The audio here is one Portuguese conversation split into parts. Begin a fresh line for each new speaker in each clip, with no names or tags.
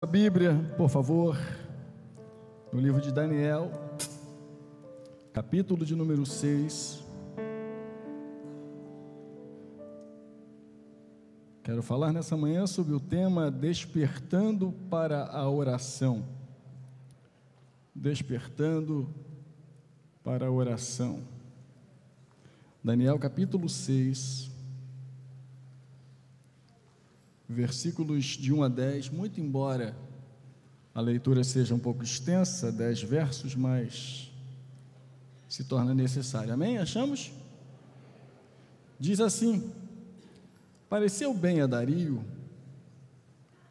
A Bíblia, por favor, no livro de Daniel, capítulo de número 6. Quero falar nessa manhã sobre o tema Despertando para a Oração. Despertando para a oração. Daniel capítulo 6, versículos de 1 a 10, muito embora a leitura seja um pouco extensa, 10 versos, mas se torna necessária. Amém? Achamos? Diz assim: pareceu bem a Dario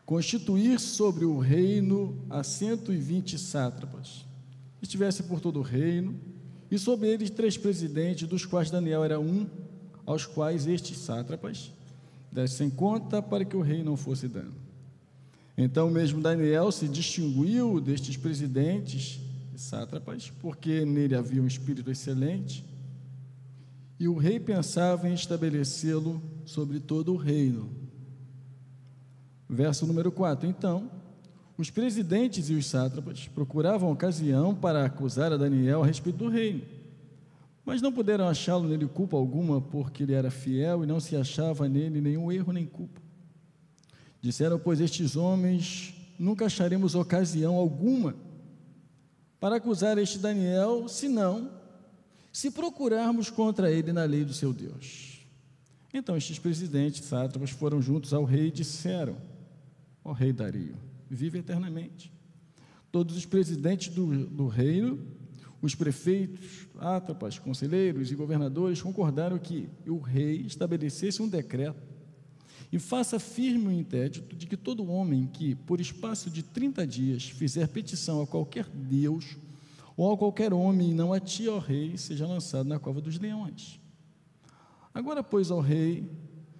constituir sobre o reino a 120 sátrapas, que estivesse por todo o reino, e sobre eles 3 presidentes, dos quais Daniel era um, aos quais estes sátrapas dessem conta para que o rei não fosse dano. Então mesmo Daniel se distinguiu destes presidentes e sátrapas, porque nele havia um espírito excelente, e o rei pensava em estabelecê-lo sobre todo o reino. Verso número 4: então os presidentes e os sátrapas procuravam ocasião para acusar a Daniel a respeito do reino, mas não puderam achá-lo nele culpa alguma, porque ele era fiel e não se achava nele nenhum erro nem culpa. Disseram, pois, estes homens: nunca acharemos ocasião alguma para acusar este Daniel, senão se procurarmos contra ele na lei do seu Deus. Então estes presidentes sátrapas foram juntos ao rei e disseram: ó rei Dario, vive eternamente. Todos os presidentes do reino, os prefeitos, sátrapas, conselheiros e governadores concordaram que o rei estabelecesse um decreto e faça firme o interdito de que todo homem que, por espaço de 30 dias, fizer petição a qualquer Deus ou a qualquer homem, não a ti, ó rei, seja lançado na cova dos leões. Agora, pois, ó rei,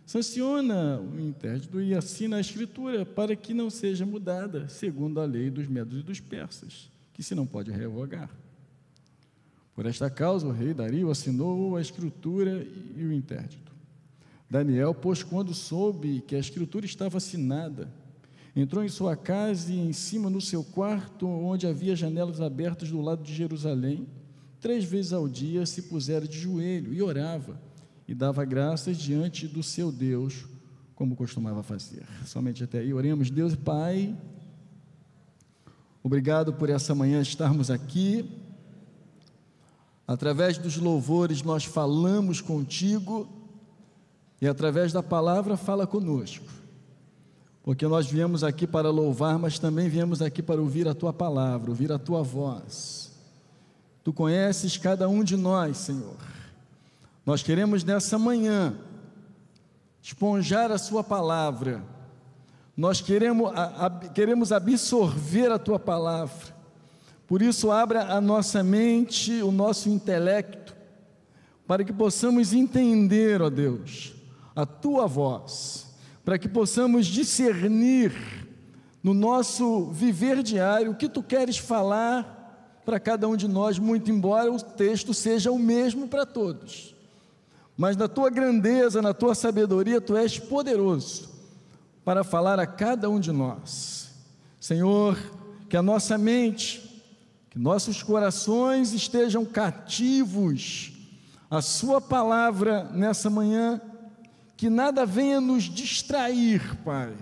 sanciona o interdito e assina a escritura para que não seja mudada, segundo a lei dos medos e dos persas, que se não pode revogar. Por esta causa, o rei Dario assinou a escritura e o interdito. Daniel, pois, quando soube que a escritura estava assinada, entrou em sua casa e em cima no seu quarto, onde havia janelas abertas do lado de Jerusalém, 3 vezes ao dia se pusera de joelho e orava, e dava graças diante do seu Deus, como costumava fazer. Somente até aí, oremos. Deus Pai, obrigado por essa manhã estarmos aqui. Através dos louvores nós falamos contigo, e através da palavra fala conosco, porque nós viemos aqui para louvar, mas também viemos aqui para ouvir a tua palavra, ouvir a tua voz. Tu conheces cada um de nós, Senhor. Nós queremos nessa manhã esponjar a sua palavra, nós queremos absorver a tua palavra. Por isso, abra a nossa mente, o nosso intelecto, para que possamos entender, ó Deus, a tua voz, para que possamos discernir no nosso viver diário o que tu queres falar para cada um de nós, muito embora o texto seja o mesmo para todos. Mas na tua grandeza, na tua sabedoria, tu és poderoso para falar a cada um de nós. Senhor, que a nossa mente, que nossos corações estejam cativos à sua palavra nessa manhã, que nada venha nos distrair, Pai,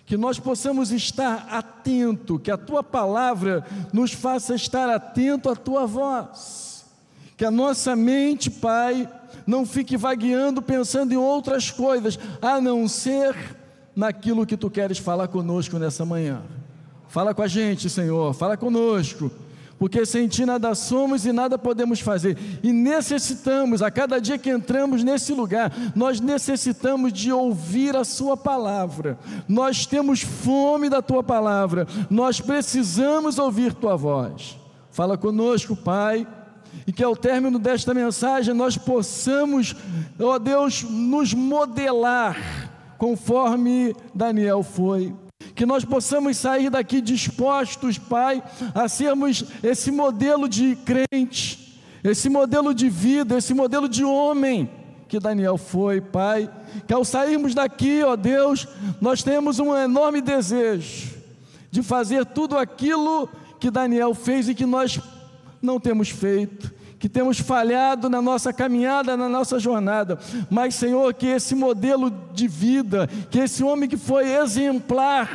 que nós possamos estar atento, que a tua palavra nos faça estar atento à tua voz, que a nossa mente, Pai, não fique vagueando pensando em outras coisas, a não ser naquilo que tu queres falar conosco nessa manhã. Fala com a gente, Senhor, fala conosco, porque sem ti nada somos e nada podemos fazer, e necessitamos, a cada dia que entramos nesse lugar, nós necessitamos de ouvir a sua palavra. Nós temos fome da tua palavra, nós precisamos ouvir tua voz. Fala conosco, Pai, e que ao término desta mensagem nós possamos, ó Deus, nos modelar conforme Daniel foi. Que nós possamos sair daqui dispostos, Pai, a sermos esse modelo de crente, esse modelo de vida, esse modelo de homem que Daniel foi, Pai. Que ao sairmos daqui, ó Deus, nós temos um enorme desejo de fazer tudo aquilo que Daniel fez e que nós não temos feito, que temos falhado na nossa caminhada, na nossa jornada. Mas, Senhor, que esse modelo de vida, que esse homem que foi exemplar,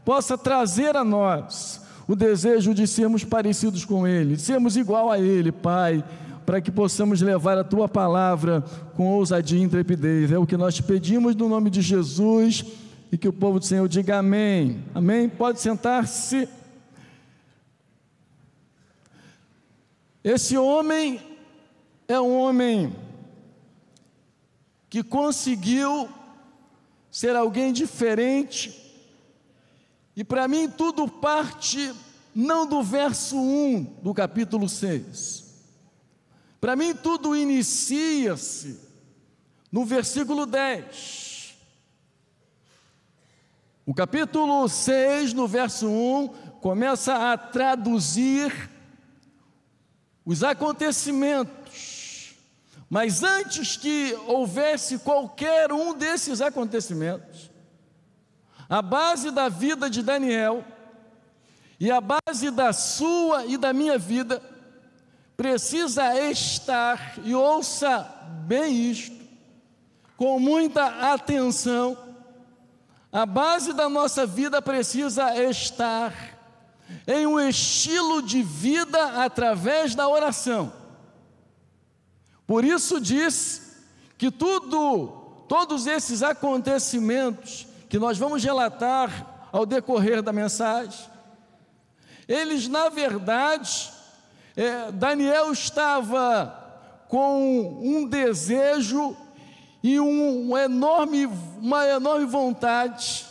possa trazer a nós o desejo de sermos parecidos com Ele, de sermos igual a Ele, Pai, para que possamos levar a Tua palavra com ousadia e intrepidez. É o que nós te pedimos no nome de Jesus, e que o povo do Senhor diga amém. Amém? Pode sentar-se. Esse homem é um homem que conseguiu ser alguém diferente, e para mim tudo parte não do verso 1 do capítulo 6. Para mim tudo inicia-se no versículo 10. O capítulo 6, no verso 1, começa a traduzir os acontecimentos, mas antes que houvesse qualquer um desses acontecimentos, a base da vida de Daniel e a base da sua e da minha vida precisa estar, e ouça bem isto, com muita atenção, a base da nossa vida precisa estar em um estilo de vida através da oração. Por isso diz que todos esses acontecimentos que nós vamos relatar ao decorrer da mensagem, eles na verdade, Daniel estava com um desejo e uma enorme vontade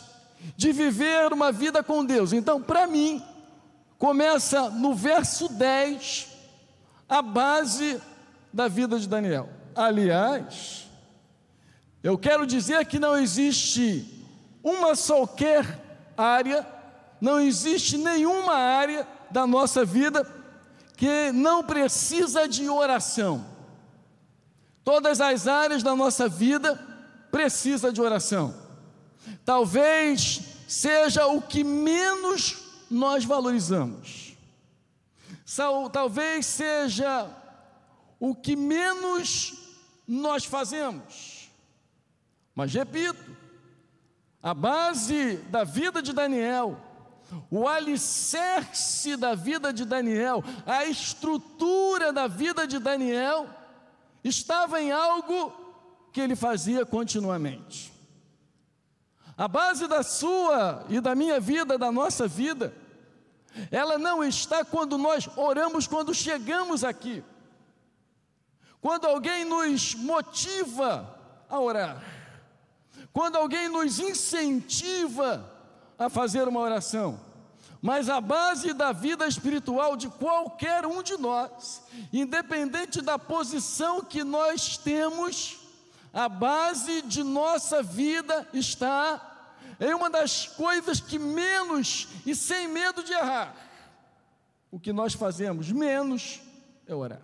de viver uma vida com Deus. Então, para mim, começa no verso 10, a base da vida de Daniel. Aliás, eu quero dizer que não existe uma qualquer área, não existe nenhuma área da nossa vida que não precisa de oração. Todas as áreas da nossa vida precisam de oração. Talvez seja o que menos nós valorizamos. Talvez seja o que menos nós fazemos. Mas repito, a base da vida de Daniel, o alicerce da vida de Daniel, a estrutura da vida de Daniel, estava em algo que ele fazia continuamente. A base da sua e da minha vida, da nossa vida, ela não está quando nós oramos, quando chegamos aqui, quando alguém nos motiva a orar, quando alguém nos incentiva a fazer uma oração. Mas a base da vida espiritual de qualquer um de nós, independente da posição que nós temos, a base de nossa vida está em uma das coisas que menos, e sem medo de errar, o que nós fazemos menos é orar.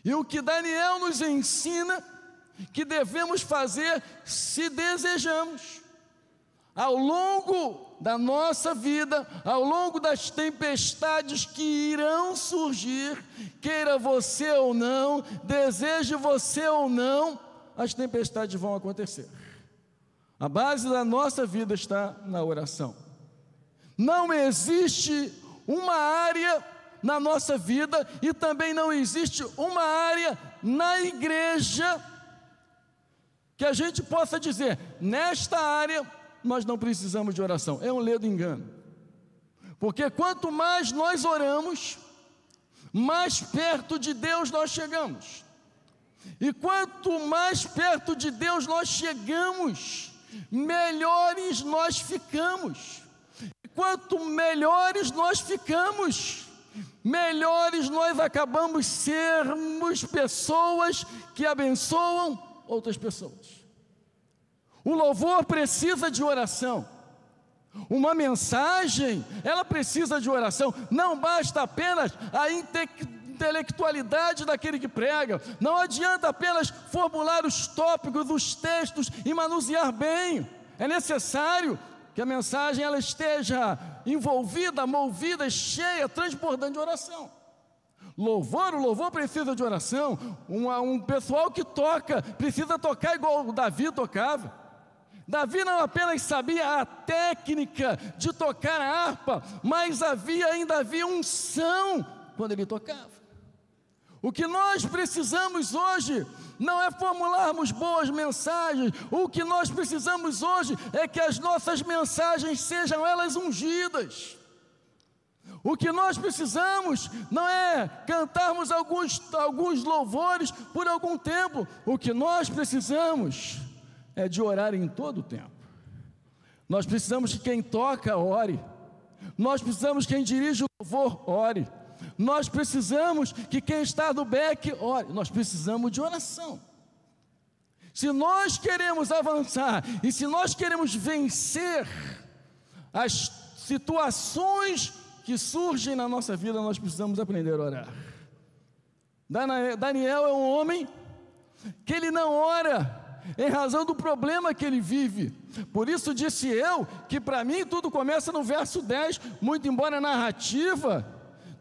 E o que Daniel nos ensina que devemos fazer, se desejamos, ao longo da nossa vida, ao longo das tempestades que irão surgir, queira você ou não, deseje você ou não, as tempestades vão acontecer. A base da nossa vida está na oração. Não existe uma área na nossa vida, e também não existe uma área na igreja que a gente possa dizer, nesta área nós não precisamos de oração. É um ledo engano, porque quanto mais nós oramos, mais perto de Deus nós chegamos, e quanto mais perto de Deus nós chegamos, melhores nós ficamos, e quanto melhores nós ficamos, melhores nós acabamos sermos pessoas que abençoam outras pessoas. O louvor precisa de oração. Uma mensagem, ela precisa de oração. Não basta apenas a intelectualidade daquele que prega. Não adianta apenas formular os tópicos, os textos e manusear bem. É necessário que a mensagem ela esteja envolvida, movida, cheia, transbordando de oração. O louvor precisa de oração. Um pessoal que toca, precisa tocar igual o Davi tocava. Davi não apenas sabia a técnica de tocar a harpa, mas ainda havia unção quando ele tocava. O que nós precisamos hoje não é formularmos boas mensagens. O que nós precisamos hoje é que as nossas mensagens sejam elas ungidas. O que nós precisamos não é cantarmos alguns louvores por algum tempo. O que nós precisamos é de orar em todo o tempo. Nós precisamos que quem toca ore. Nós precisamos que quem dirige o louvor ore. Nós precisamos que quem está no back ore. Nós precisamos de oração. Se nós queremos avançar e se nós queremos vencer as situações que surgem na nossa vida, nós precisamos aprender a orar. Daniel é um homem que ele não ora em razão do problema que ele vive. Por isso disse eu que para mim tudo começa no verso 10, muito embora a narrativa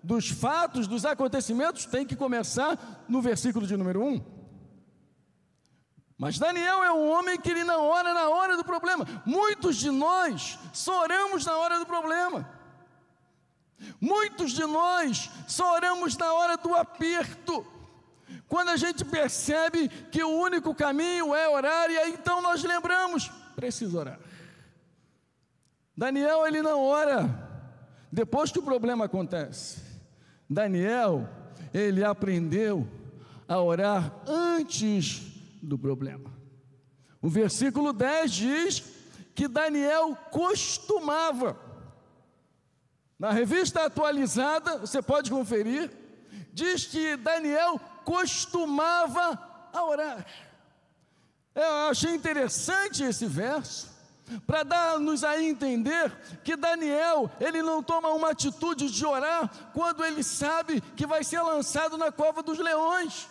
dos fatos, dos acontecimentos tem que começar no versículo de número 1. Mas Daniel é um homem que ele não ora na hora do problema. Muitos de nós só oramos na hora do problema. Muitos de nós só oramos na hora do aperto, quando a gente percebe que o único caminho é orar, e aí então nós lembramos, preciso orar. Daniel, ele não ora depois que o problema acontece. Daniel, ele aprendeu a orar antes do problema. O versículo 10 diz que Daniel costumava. Na revista atualizada, você pode conferir, diz que Daniel costumava a orar. Eu achei interessante esse verso, para dar-nos a entender que Daniel, ele não toma uma atitude de orar quando ele sabe que vai ser lançado na cova dos leões.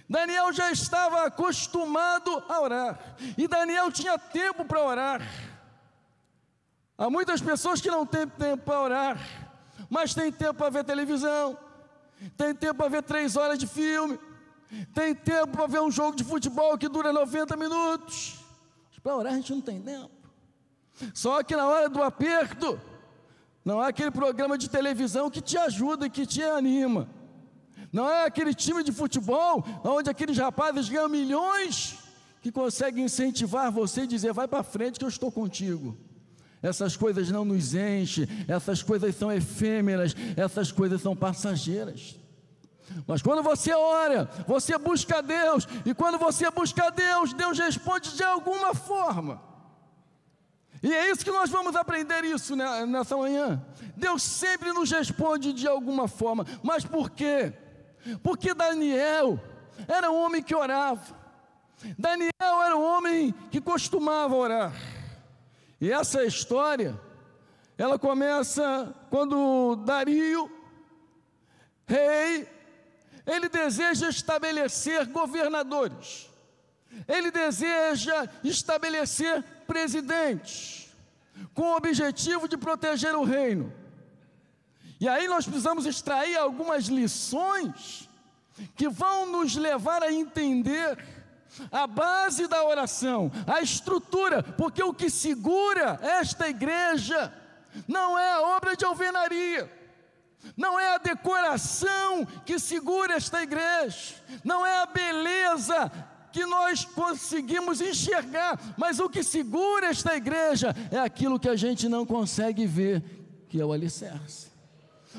Daniel já estava acostumado a orar, e Daniel tinha tempo para orar. Há muitas pessoas que não têm tempo para orar, mas tem tempo para ver televisão, tem tempo para ver 3 horas de filme, tem tempo para ver um jogo de futebol que dura 90 minutos. Para orar a gente não tem tempo. Só que na hora do aperto, não é aquele programa de televisão que te ajuda e que te anima. Não é aquele time de futebol onde aqueles rapazes ganham milhões que conseguem incentivar você e dizer, vai para frente que eu estou contigo. Essas coisas não nos enchem, essas coisas são efêmeras, essas coisas são passageiras. Mas quando você ora, você busca a Deus, e quando você busca a Deus, Deus responde de alguma forma. E é isso que nós vamos aprender isso nessa manhã. Deus sempre nos responde de alguma forma. Mas por quê? Porque Daniel era um homem que orava. Daniel era um homem que costumava orar. E essa história, ela começa quando Dario, rei, ele deseja estabelecer governadores, ele deseja estabelecer presidentes, com o objetivo de proteger o reino. E aí nós precisamos extrair algumas lições que vão nos levar a entender a base da oração, a estrutura, porque o que segura esta igreja não é a obra de alvenaria, não é a decoração que segura esta igreja, não é a beleza que nós conseguimos enxergar, mas o que segura esta igreja é aquilo que a gente não consegue ver, que é o alicerce.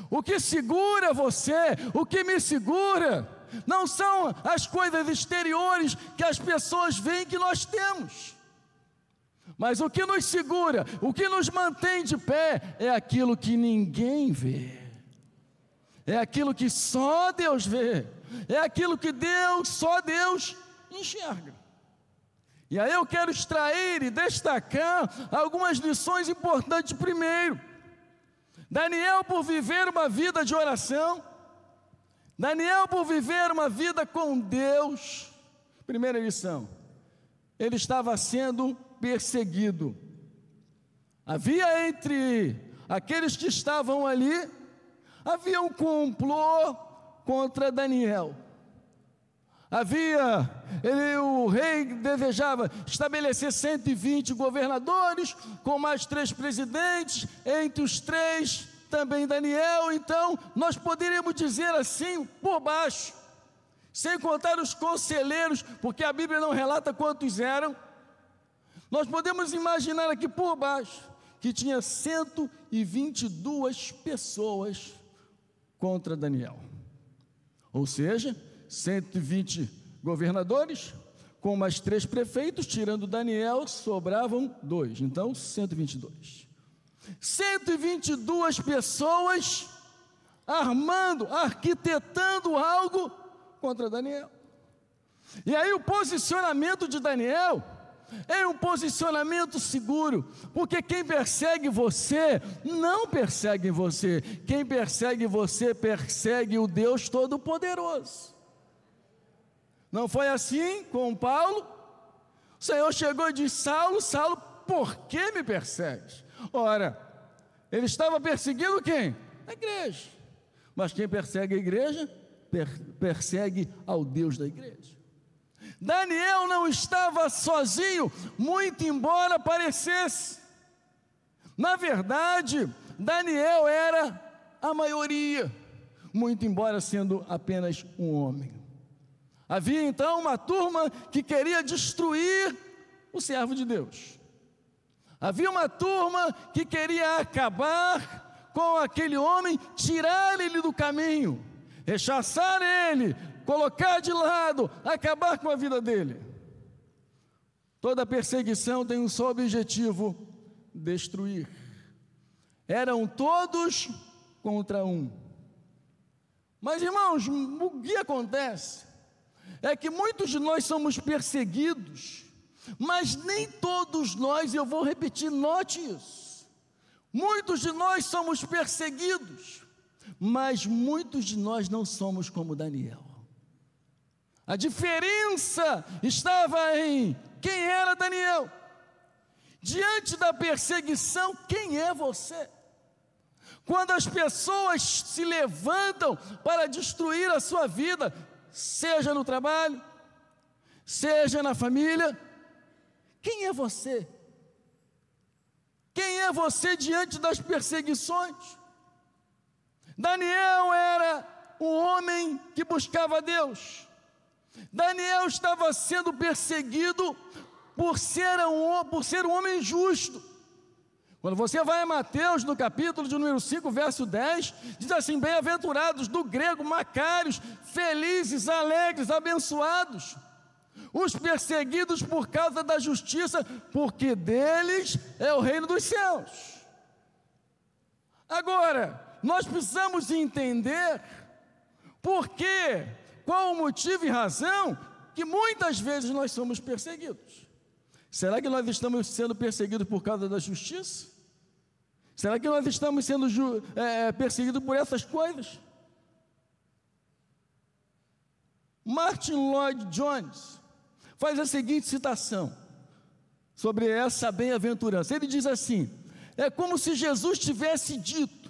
O que segura você, o que me segura, não são as coisas exteriores que as pessoas veem que nós temos, mas o que nos segura, o que nos mantém de pé, é aquilo que ninguém vê, é aquilo que só Deus vê, é aquilo que só Deus enxerga. E aí eu quero extrair e destacar algumas lições importantes. Primeiro, Daniel, por viver uma vida de oração, Daniel, por viver uma vida com Deus, primeira lição, ele estava sendo perseguido. Havia entre aqueles que estavam ali, havia um complô contra Daniel. O rei desejava estabelecer 120 governadores, com mais 3 presidentes, entre os 3 também Daniel. Então nós poderíamos dizer assim, por baixo, sem contar os conselheiros, porque a Bíblia não relata quantos eram, nós podemos imaginar aqui por baixo, que tinha 122 pessoas contra Daniel, ou seja, 120 governadores, com mais 3 prefeitos, tirando Daniel, sobravam 2, então 122. 122 pessoas armando, arquitetando algo contra Daniel. E aí o posicionamento de Daniel é um posicionamento seguro, porque quem persegue você, não persegue você, quem persegue você, persegue o Deus Todo-Poderoso. Não foi assim com Paulo? O Senhor chegou e disse: Saulo, Saulo, por que me persegues? Ora, ele estava perseguindo quem? A igreja. Mas quem persegue a igreja, persegue ao Deus da igreja. Daniel não estava sozinho, muito embora parecesse. Na verdade, Daniel era a maioria, muito embora sendo apenas um homem. Havia então uma turma que queria destruir o servo de Deus. Havia uma turma que queria acabar com aquele homem, tirar ele do caminho, rechaçar ele, colocar de lado, acabar com a vida dele. Toda perseguição tem um só objetivo: destruir. Eram todos contra um. Mas, irmãos, o que acontece é que muitos de nós somos perseguidos, mas nem todos nós, eu vou repetir, note isso, muitos de nós somos perseguidos, mas muitos de nós não somos como Daniel. A diferença estava em quem era Daniel. Diante da perseguição, quem é você? Quando as pessoas se levantam para destruir a sua vida, seja no trabalho, seja na família, quem é você? Quem é você diante das perseguições? Daniel era um homem que buscava Deus. Daniel estava sendo perseguido por ser um homem justo. Quando você vai a Mateus, no capítulo de número 5, verso 10, diz assim: bem-aventurados, do grego, macários, felizes, alegres, abençoados, os perseguidos por causa da justiça, porque deles é o reino dos céus. Agora, nós precisamos entender qual o motivo e razão que muitas vezes nós somos perseguidos. Será que nós estamos sendo perseguidos por causa da justiça? Será que nós estamos sendo perseguidos por essas coisas? Martin Lloyd Jones faz a seguinte citação sobre essa bem-aventurança. Ele diz assim: é como se Jesus tivesse dito: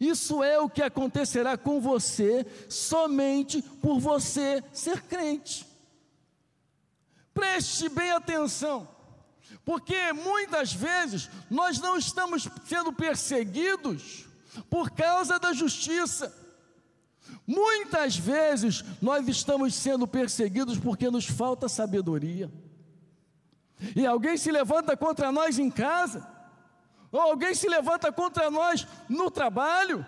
isso é o que acontecerá com você somente por você ser crente. Preste bem atenção, porque muitas vezes nós não estamos sendo perseguidos por causa da justiça. Muitas vezes nós estamos sendo perseguidos porque nos falta sabedoria. E alguém se levanta contra nós em casa, ou alguém se levanta contra nós no trabalho,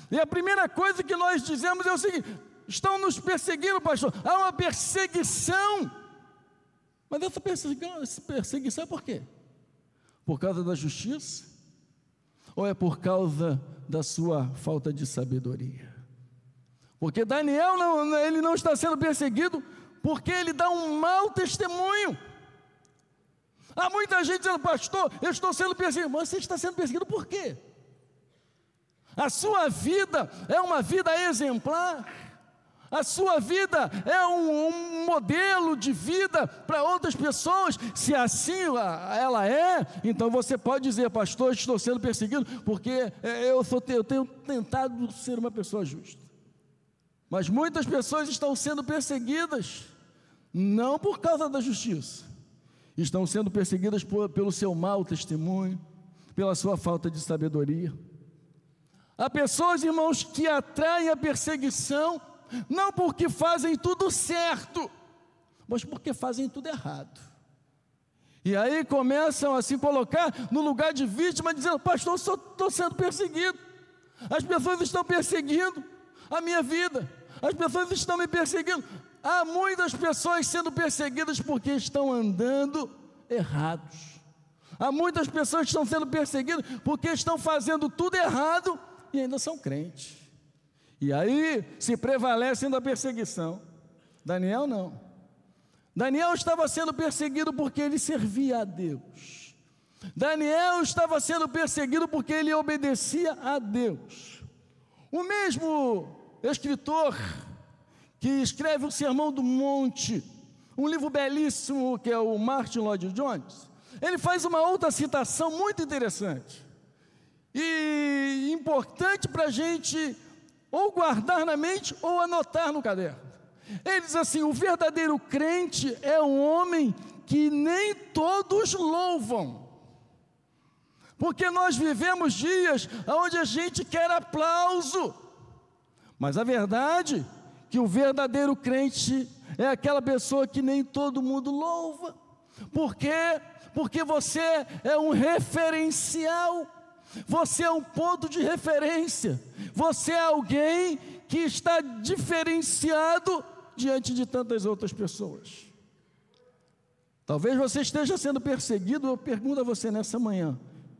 e a primeira coisa que nós dizemos é o seguinte: estão nos perseguindo, pastor. Há uma perseguição. Mas essa perseguição é por quê? Por causa da justiça? Ou é por causa da sua falta de sabedoria? Porque Daniel ele não está sendo perseguido porque ele dá um mau testemunho. Há muita gente dizendo: pastor, eu estou sendo perseguido. Mas você está sendo perseguido por quê? A sua vida é uma vida exemplar. a sua vida é um modelo de vida para outras pessoas, se assim ela é, então você pode dizer: pastor, estou sendo perseguido porque eu tenho tentado ser uma pessoa justa. Mas muitas pessoas estão sendo perseguidas, não por causa da justiça, estão sendo perseguidas pelo seu mau testemunho, pela sua falta de sabedoria. Há pessoas, irmãos, que atraem a perseguição, não porque fazem tudo certo, mas porque fazem tudo errado. E aí começam a se colocar no lugar de vítima, dizendo: pastor, eu estou sendo perseguido, as pessoas estão perseguindo a minha vida, as pessoas estão me perseguindo. Há muitas pessoas sendo perseguidas porque estão andando errados. Há muitas pessoas que estão sendo perseguidas porque estão fazendo tudo errado e ainda são crentes. E aí se prevalecem da perseguição. Daniel não. Daniel estava sendo perseguido porque ele servia a Deus. Daniel estava sendo perseguido porque ele obedecia a Deus. O mesmo escritor que escreve o Sermão do Monte, um livro belíssimo, que é o Martin Lloyd-Jones, ele faz uma outra citação muito interessante e importante para a gente ou guardar na mente ou anotar no caderno. Ele diz assim: o verdadeiro crente é um homem que nem todos louvam, porque nós vivemos dias onde a gente quer aplauso, mas a verdade é que o verdadeiro crente é aquela pessoa que nem todo mundo louva. Por quê? Porque você é um referencial, você é um ponto de referência, você é alguém que está diferenciado diante de tantas outras pessoas. Talvez você esteja sendo perseguido. Eu pergunto a você nessa manhã: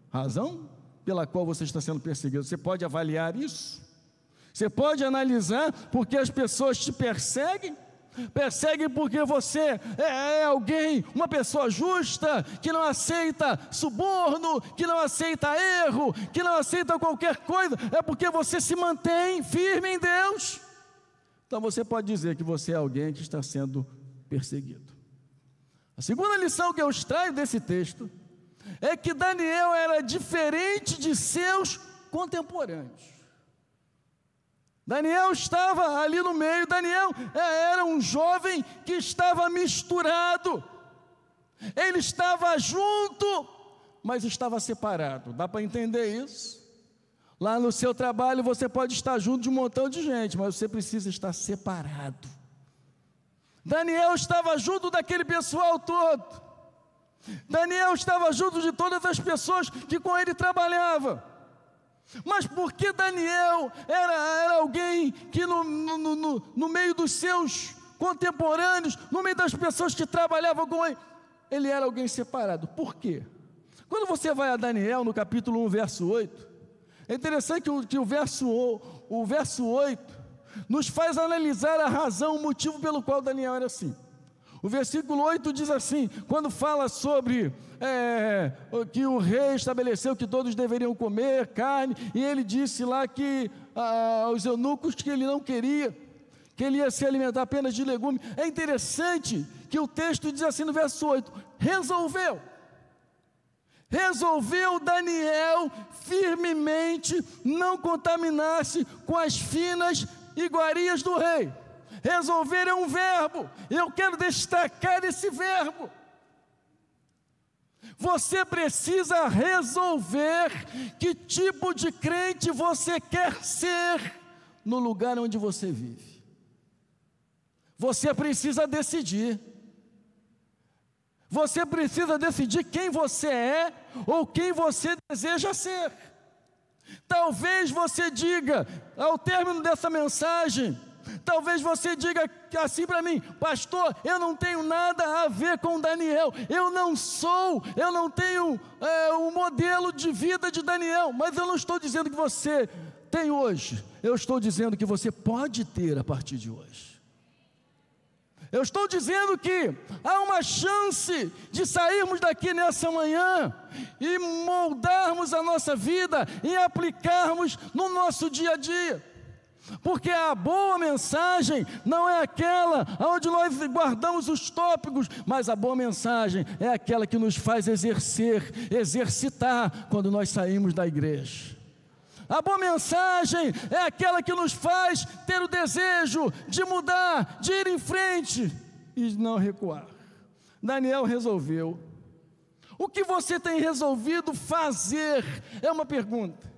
razão pela qual você está sendo perseguido? Você pode avaliar isso? Você pode analisar porque as pessoas te perseguem? Perseguem porque você é alguém, uma pessoa justa, que não aceita suborno, que não aceita erro, que não aceita qualquer coisa. É porque você se mantém firme em Deus. Então você pode dizer que você é alguém que está sendo perseguido. A segunda lição que eu extraio desse texto é que Daniel era diferente de seus contemporâneos. Daniel estava ali no meio. Daniel era um jovem que estava misturado. Ele estava junto, mas estava separado. Dá para entender isso? Lá no seu trabalho você pode estar junto de um montão de gente, mas você precisa estar separado. Daniel estava junto daquele pessoal todo. Daniel estava junto de todas as pessoas que com ele trabalhavam. Mas porque Daniel era alguém que no meio dos seus contemporâneos, no meio das pessoas que trabalhavam com ele, ele era alguém separado. Por quê? Quando você vai a Daniel no capítulo 1, verso 8, é interessante que o verso 8 nos faz analisar a razão, o motivo pelo qual Daniel era assim. O versículo 8 diz assim, quando fala sobre que o rei estabeleceu que todos deveriam comer carne, e ele disse lá que aos eunucos que ele não queria, que ele ia se alimentar apenas de legumes. É interessante que o texto diz assim no verso 8, resolveu Daniel firmemente não contaminar-se com as finas iguarias do rei. Resolver é um verbo, eu quero destacar esse verbo. Você precisa resolver que tipo de crente você quer ser no lugar onde você vive. Você precisa decidir. Você precisa decidir quem você é ou quem você deseja ser. Talvez você diga, ao término dessa mensagem, talvez você diga assim para mim, pastor, eu não tenho nada a ver com Daniel, eu não tenho o modelo de vida de Daniel, mas eu não estou dizendo que você tem hoje, eu estou dizendo que você pode ter a partir de hoje. Eu estou dizendo que há uma chance de sairmos daqui nessa manhã e moldarmos a nossa vida e aplicarmos no nosso dia a dia. Porque a boa mensagem não é aquela onde nós guardamos os tópicos, mas a boa mensagem é aquela que nos faz exercitar quando nós saímos da igreja. A boa mensagem é aquela que nos faz ter o desejo de mudar, de ir em frente e não recuar. Daniel resolveu. O que você tem resolvido fazer? É uma pergunta.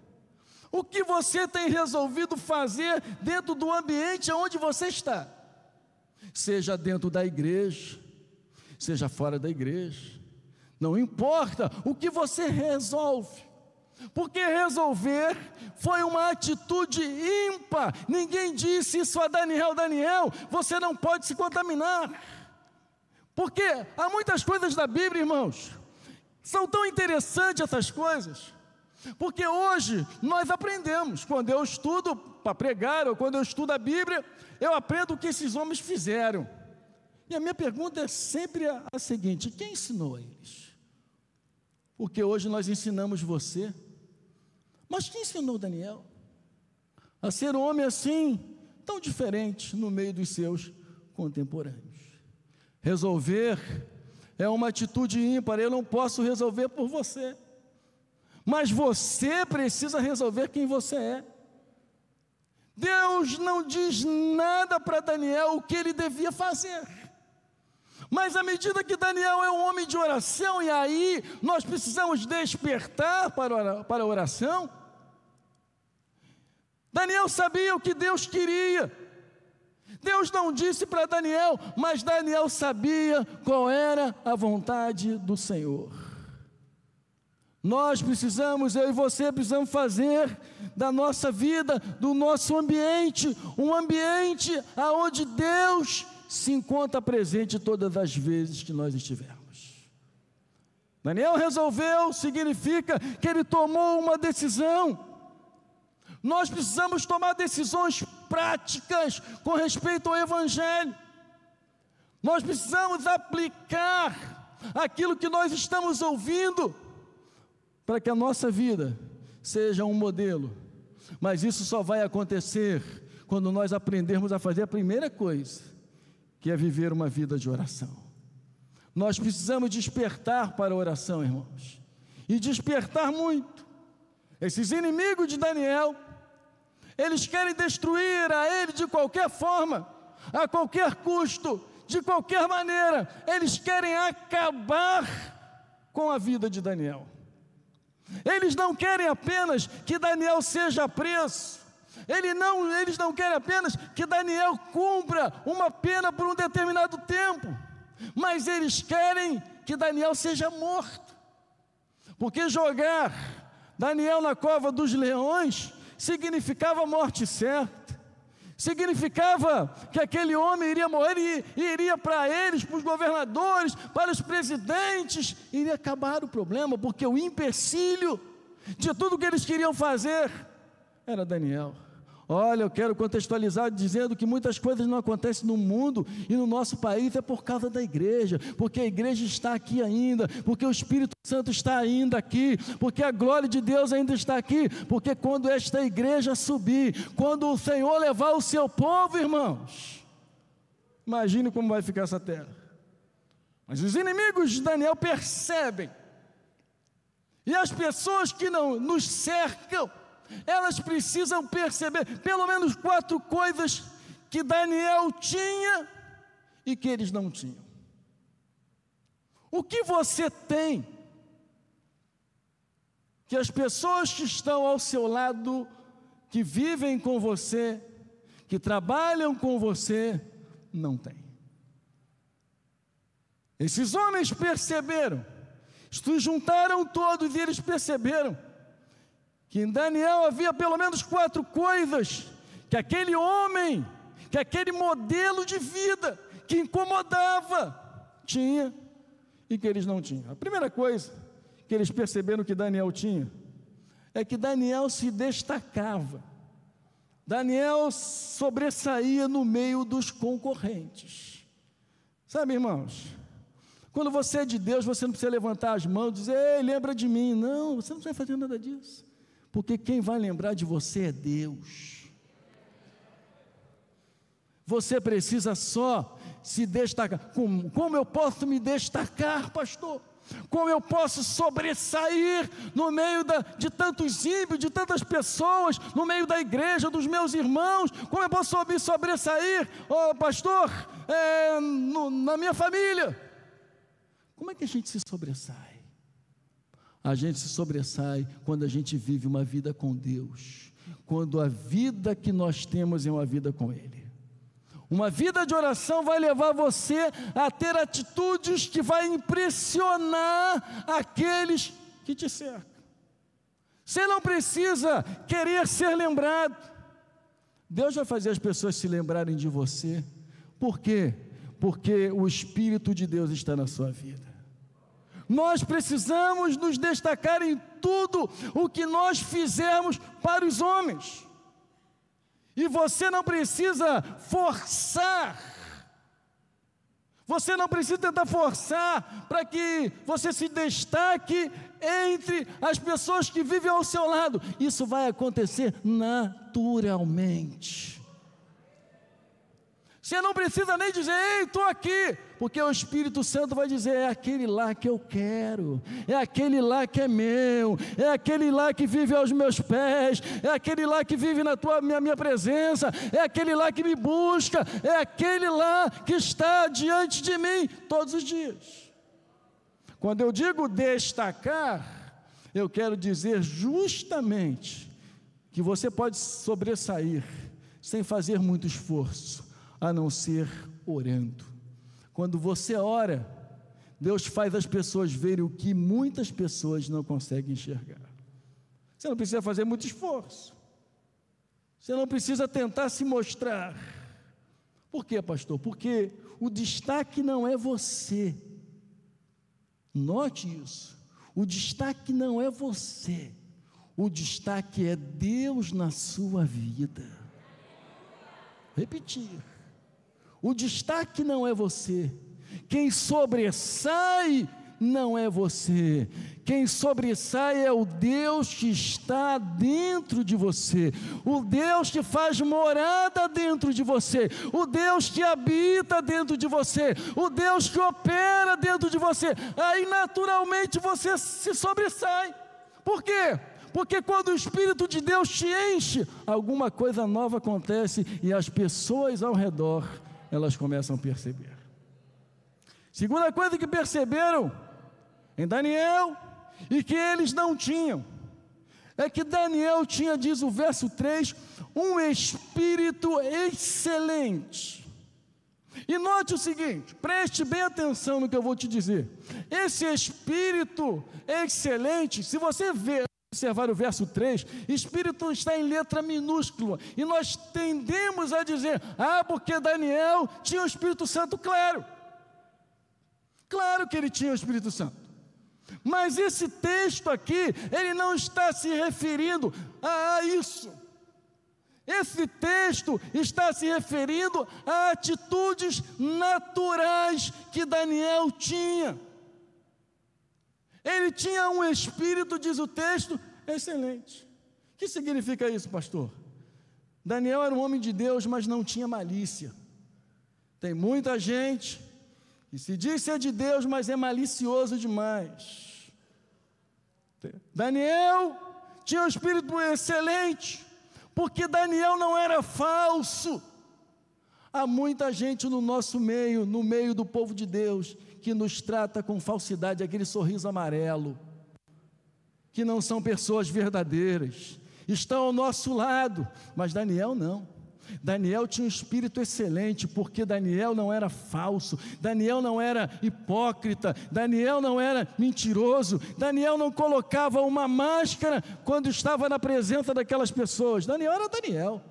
O que você tem resolvido fazer dentro do ambiente onde você está? Seja dentro da igreja, seja fora da igreja. Não importa o que você resolve. Porque resolver foi uma atitude ímpar. Ninguém disse isso a Daniel: Daniel, você não pode se contaminar. Porque há muitas coisas da Bíblia, irmãos, são tão interessantes essas coisas. Porque hoje nós aprendemos, quando eu estudo para pregar, ou quando eu estudo a Bíblia, eu aprendo o que esses homens fizeram. E a minha pergunta é sempre a seguinte: quem ensinou a eles? Porque hoje nós ensinamos você, mas quem ensinou Daniel a ser um homem assim, tão diferente no meio dos seus contemporâneos? Resolver é uma atitude ímpar. Eu não posso resolver por você, mas você precisa resolver quem você é. Deus não diz nada para Daniel o que ele devia fazer, mas à medida que Daniel é um homem de oração, e aí nós precisamos despertar para a oração. Daniel sabia o que Deus queria. Deus não disse para Daniel, mas Daniel sabia qual era a vontade do Senhor. Nós precisamos, eu e você precisamos fazer da nossa vida, do nosso ambiente, um ambiente onde Deus se encontra presente todas as vezes que nós estivermos. Daniel resolveu, significa que ele tomou uma decisão. Nós precisamos tomar decisões práticas com respeito ao Evangelho. Nós precisamos aplicar aquilo que nós estamos ouvindo, para que a nossa vida seja um modelo. Mas isso só vai acontecer quando nós aprendermos a fazer a primeira coisa, que é viver uma vida de oração. Nós precisamos despertar para a oração, irmãos, e despertar muito. Esses inimigos de Daniel, eles querem destruir a ele de qualquer forma, a qualquer custo, de qualquer maneira. Eles querem acabar com a vida de Daniel. Eles não querem apenas que Daniel seja preso. Eles não querem apenas que Daniel cumpra uma pena por um determinado tempo, mas eles querem que Daniel seja morto. Porque jogar Daniel na cova dos leões significava morte certa. Significava que aquele homem iria morrer e iria para eles, para os governadores, para os presidentes, iria acabar o problema, porque o empecilho de tudo que eles queriam fazer era Daniel. Olha, eu quero contextualizar dizendo que muitas coisas não acontecem no mundo e no nosso país é por causa da igreja, porque a igreja está aqui ainda, porque o Espírito Santo está ainda aqui, porque a glória de Deus ainda está aqui, porque quando esta igreja subir, quando o Senhor levar o seu povo, irmãos, imagine como vai ficar essa terra. Mas os inimigos de Daniel percebem, e as pessoas que não nos cercam, elas precisam perceber pelo menos 4 coisas que Daniel tinha e que eles não tinham. O que você tem que as pessoas que estão ao seu lado, que vivem com você, que trabalham com você, não têm? Esses homens perceberam, se juntaram todos e eles perceberam que em Daniel havia pelo menos 4 coisas que aquele homem, que aquele modelo de vida que incomodava, tinha e que eles não tinham. A primeira coisa que eles perceberam que Daniel tinha é que Daniel se destacava. Daniel sobressaía no meio dos concorrentes. Sabe, irmãos, quando você é de Deus, você não precisa levantar as mãos e dizer: ei, lembra de mim. Não, você não vai fazer nada disso. Porque quem vai lembrar de você é Deus. Você precisa só se destacar. Como eu posso me destacar, pastor? Como eu posso sobressair no meio de tantos ímpios, de tantas pessoas, no meio da igreja, dos meus irmãos? Como eu posso me sobressair, pastor, na minha família? Como é que a gente se sobressai? A gente se sobressai quando a gente vive uma vida com Deus, quando a vida que nós temos é uma vida com Ele. Uma vida de oração vai levar você a ter atitudes que vai impressionar aqueles que te cercam. Você não precisa querer ser lembrado. Deus vai fazer as pessoas se lembrarem de você. Por quê? Porque o Espírito de Deus está na sua vida. Nós precisamos nos destacar em tudo o que nós fizermos para os homens. E você não precisa forçar, você não precisa tentar forçar para que você se destaque entre as pessoas que vivem ao seu lado. Isso vai acontecer naturalmente. Você não precisa nem dizer, ei, estou aqui, porque o Espírito Santo vai dizer, é aquele lá que eu quero, é aquele lá que é meu, é aquele lá que vive aos meus pés, é aquele lá que vive na minha presença, é aquele lá que me busca, é aquele lá que está diante de mim todos os dias. Quando eu digo destacar, eu quero dizer justamente que você pode sobressair sem fazer muito esforço, a não ser orando. Quando você ora, Deus faz as pessoas verem o que muitas pessoas não conseguem enxergar. Você não precisa fazer muito esforço, você não precisa tentar se mostrar. Por quê, pastor? Porque o destaque não é você. Note isso, o destaque não é você, o destaque é Deus na sua vida. Repetir. O destaque não é você, quem sobressai não é você, quem sobressai é o Deus que está dentro de você, o Deus que faz morada dentro de você, o Deus que habita dentro de você, o Deus que opera dentro de você. Aí naturalmente você se sobressai. Por quê? Porque quando o Espírito de Deus te enche, alguma coisa nova acontece e as pessoas ao redor, elas começam a perceber. Segunda coisa que perceberam em Daniel, e que eles não tinham, é que Daniel tinha, diz o verso 3, um espírito excelente. E note o seguinte, preste bem atenção no que eu vou te dizer. Esse espírito excelente, se você observar o verso 3, espírito está em letra minúscula, e nós tendemos a dizer, porque Daniel tinha o Espírito Santo. Claro que ele tinha o Espírito Santo, mas esse texto aqui, ele não está se referindo a isso. Esse texto está se referindo a atitudes naturais que Daniel tinha. Ele tinha um espírito, diz o texto, excelente. O que significa isso, pastor? Daniel era um homem de Deus, mas não tinha malícia. Tem muita gente que se diz ser de Deus, mas é malicioso demais. Daniel tinha um espírito excelente, porque Daniel não era falso. Há muita gente no nosso meio, no meio do povo de Deus, que nos trata com falsidade, aquele sorriso amarelo, que não são pessoas verdadeiras, estão ao nosso lado, mas Daniel não. Daniel tinha um espírito excelente, porque Daniel não era falso, Daniel não era hipócrita, Daniel não era mentiroso, Daniel não colocava uma máscara quando estava na presença daquelas pessoas. Daniel era Daniel.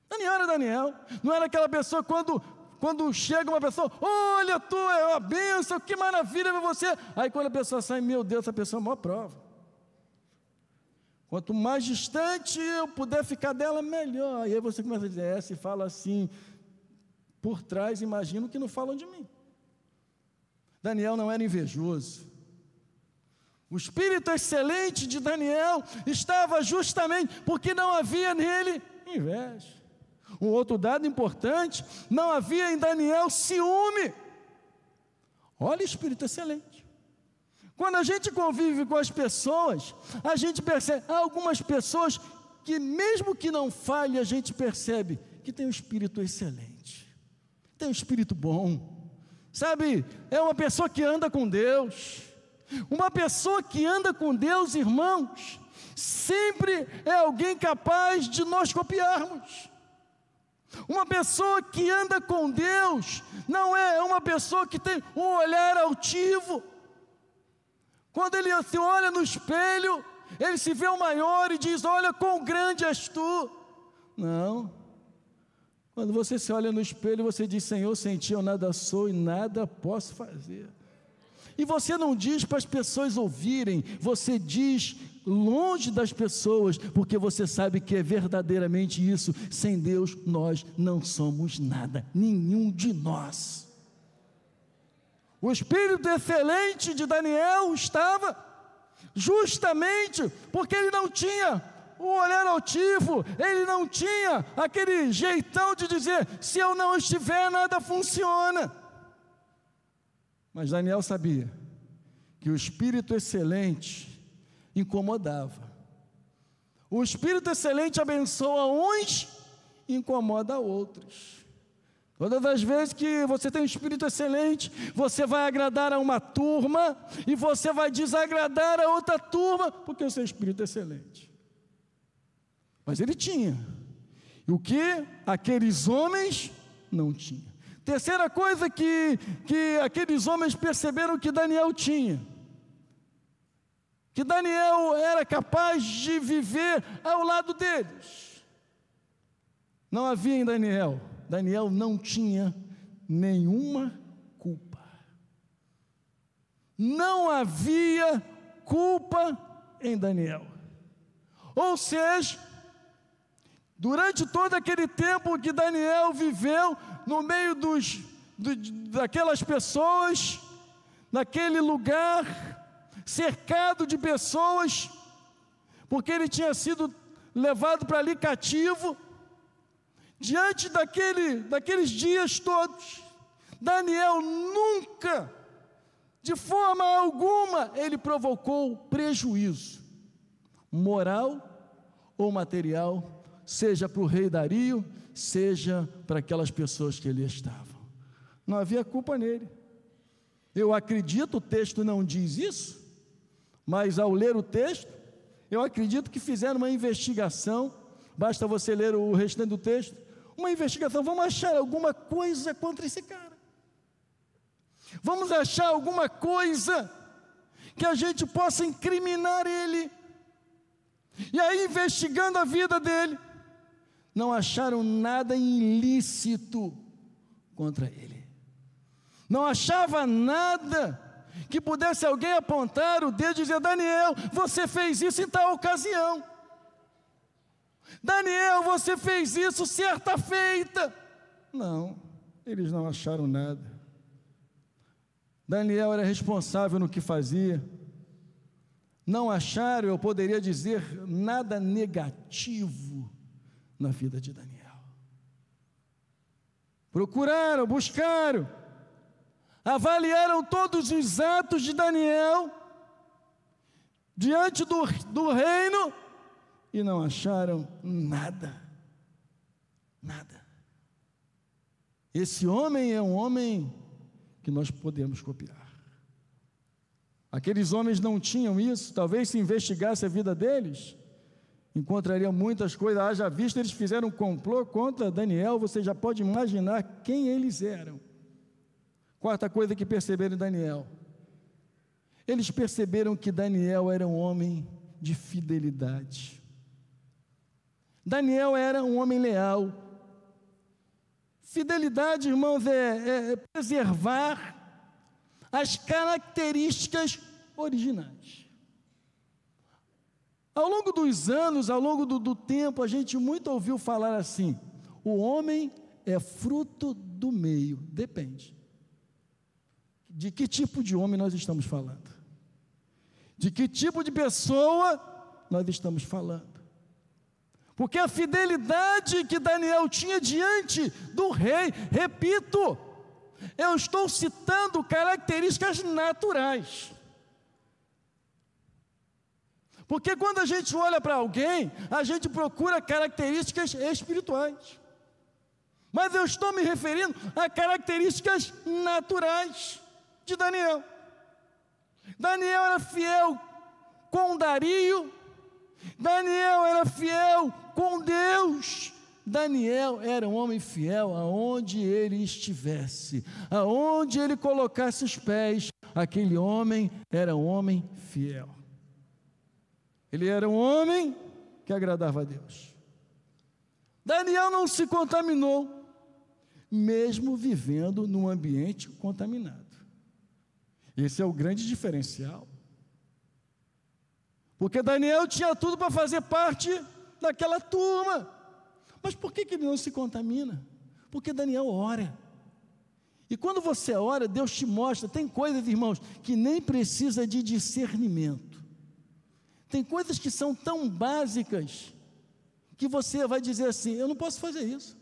Daniel era Daniel. Não era aquela pessoa quando chega uma pessoa, olha, tu é uma bênção, que maravilha para você. Aí quando a pessoa sai, meu Deus, essa pessoa é a maior prova. Quanto mais distante eu puder ficar dela, melhor. E aí você começa a dizer, se fala assim, por trás, imagino que não falam de mim. Daniel não era invejoso. O espírito excelente de Daniel estava justamente porque não havia nele inveja. Um outro dado importante: não havia em Daniel ciúme. Olha, espírito excelente. Quando a gente convive com as pessoas, a gente percebe, há algumas pessoas que mesmo que não fale, a gente percebe que tem um espírito excelente, tem um espírito bom, sabe, é uma pessoa que anda com Deus. Uma pessoa que anda com Deus, irmãos, sempre é alguém capaz de nós copiarmos. Uma pessoa que anda com Deus não é uma pessoa que tem um olhar altivo. Quando ele se olha no espelho, ele se vê o maior e diz: olha quão grande és tu. Não. Quando você se olha no espelho, você diz: Senhor, sem ti eu nada sou e nada posso fazer. E você não diz para as pessoas ouvirem, você diz longe das pessoas, porque você sabe que é verdadeiramente isso. Sem Deus nós não somos nada, nenhum de nós. O espírito excelente de Daniel estava justamente porque ele não tinha o olhar altivo, ele não tinha aquele jeitão de dizer: se eu não estiver, nada funciona. Mas Daniel sabia que o espírito excelente incomodava. O espírito excelente abençoa uns e incomoda outros. Todas as vezes que você tem um espírito excelente, você vai agradar a uma turma e você vai desagradar a outra turma, porque o seu espírito é excelente. Mas ele tinha, e o que aqueles homens não tinham. Terceira coisa que aqueles homens perceberam que Daniel tinha, que Daniel era capaz de viver ao lado deles. Não havia em Daniel não tinha nenhuma culpa. Não havia culpa em Daniel. Ou seja, durante todo aquele tempo que Daniel viveu no meio daquelas pessoas, naquele lugar, cercado de pessoas, porque ele tinha sido levado para ali cativo, diante daqueles dias todos, Daniel nunca, de forma alguma, ele provocou prejuízo, moral ou material, seja para o rei Dario, seja para aquelas pessoas que ali estavam. Não havia culpa nele. Eu acredito, o texto não diz isso, mas ao ler o texto, eu acredito que fizeram uma investigação. Basta você ler o restante do texto. Uma investigação, vamos achar alguma coisa contra esse cara. Vamos achar alguma coisa que a gente possa incriminar ele. E aí, investigando a vida dele, não acharam nada ilícito contra ele. Não achava nada que pudesse alguém apontar o dedo e dizer: Daniel, você fez isso em tal ocasião. Daniel, você fez isso certa feita. Não, eles não acharam nada. Daniel era responsável no que fazia. Não acharam, eu poderia dizer, nada negativo na vida de Daniel. Procuraram, buscaram, avaliaram todos os atos de Daniel diante do reino e não acharam nada. Esse homem é um homem que nós podemos copiar. Aqueles homens não tinham isso. Talvez se investigasse a vida deles, encontraria muitas coisas. Haja visto, eles fizeram um complô contra Daniel. Você já pode imaginar quem eles eram. Quarta coisa que perceberam em Daniel: eles perceberam que Daniel era um homem de fidelidade. Daniel era um homem leal. Fidelidade, irmãos, é preservar as características originais. Ao longo dos anos, ao longo do tempo, a gente muito ouviu falar assim: o homem é fruto do meio. Depende. De que tipo de homem nós estamos falando? De que tipo de pessoa nós estamos falando? Porque a fidelidade que Daniel tinha diante do rei, repito, eu estou citando características naturais. Porque quando a gente olha para alguém, a gente procura características espirituais. Mas eu estou me referindo a características naturais de Daniel. Daniel era fiel com Dario, Daniel era fiel com Deus. Daniel era um homem fiel aonde ele estivesse, aonde ele colocasse os pés, aquele homem era um homem fiel. Ele era um homem que agradava a Deus. Daniel não se contaminou, mesmo vivendo num ambiente contaminado. Esse é o grande diferencial. Porque Daniel tinha tudo para fazer parte daquela turma. Mas por que ele não se contamina? Porque Daniel ora. E quando você ora, Deus te mostra. Tem coisas, irmãos, que nem precisa de discernimento. Tem coisas que são tão básicas que você vai dizer assim: eu não posso fazer isso.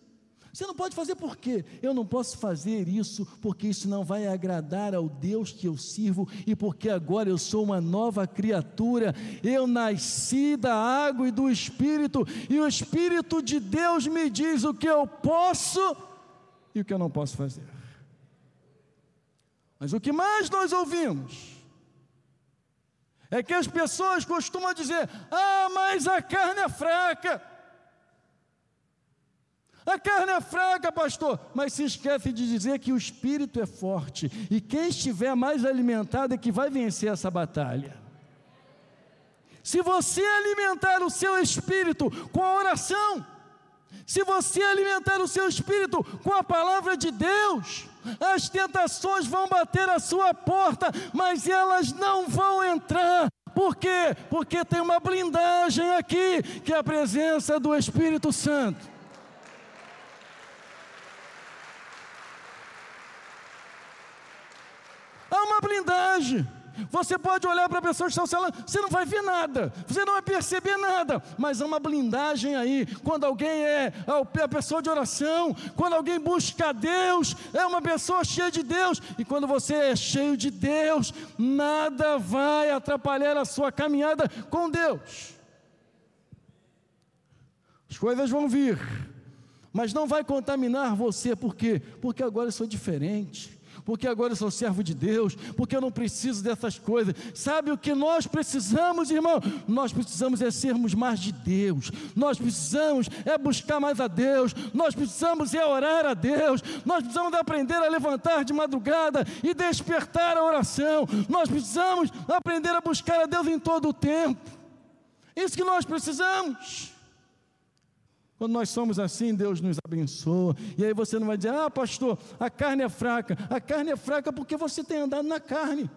Você não pode fazer por quê? Eu não posso fazer isso porque isso não vai agradar ao Deus que eu sirvo e porque agora eu sou uma nova criatura. Eu nasci da água e do Espírito e o Espírito de Deus me diz o que eu posso e o que eu não posso fazer. Mas o que mais nós ouvimos é que as pessoas costumam dizer: ah, mas a carne é fraca. A carne é fraca, pastor, mas se esquece de dizer que o espírito é forte, e quem estiver mais alimentado é que vai vencer essa batalha. Se você alimentar o seu espírito com a oração, se você alimentar o seu espírito com a palavra de Deus, as tentações vão bater à sua porta, mas elas não vão entrar. Por quê? Porque tem uma blindagem aqui, que é a presença do Espírito Santo. Há uma blindagem. Você pode olhar para a pessoa que está ao seu lado, você não vai ver nada, você não vai perceber nada, mas há uma blindagem aí. Quando alguém é a pessoa de oração, quando alguém busca a Deus, é uma pessoa cheia de Deus, e quando você é cheio de Deus, nada vai atrapalhar a sua caminhada com Deus. As coisas vão vir, mas não vai contaminar você. Por quê? Porque agora eu sou diferente, porque agora eu sou servo de Deus, porque eu não preciso dessas coisas. Sabe o que nós precisamos, irmão? Nós precisamos é sermos mais de Deus, nós precisamos é buscar mais a Deus, nós precisamos é orar a Deus, nós precisamos aprender a levantar de madrugada e despertar a oração, nós precisamos aprender a buscar a Deus em todo o tempo. Isso que nós precisamos. Quando nós somos assim, Deus nos abençoa. E aí você não vai dizer: ah, pastor, a carne é fraca. A carne é fraca porque você tem andado na carne.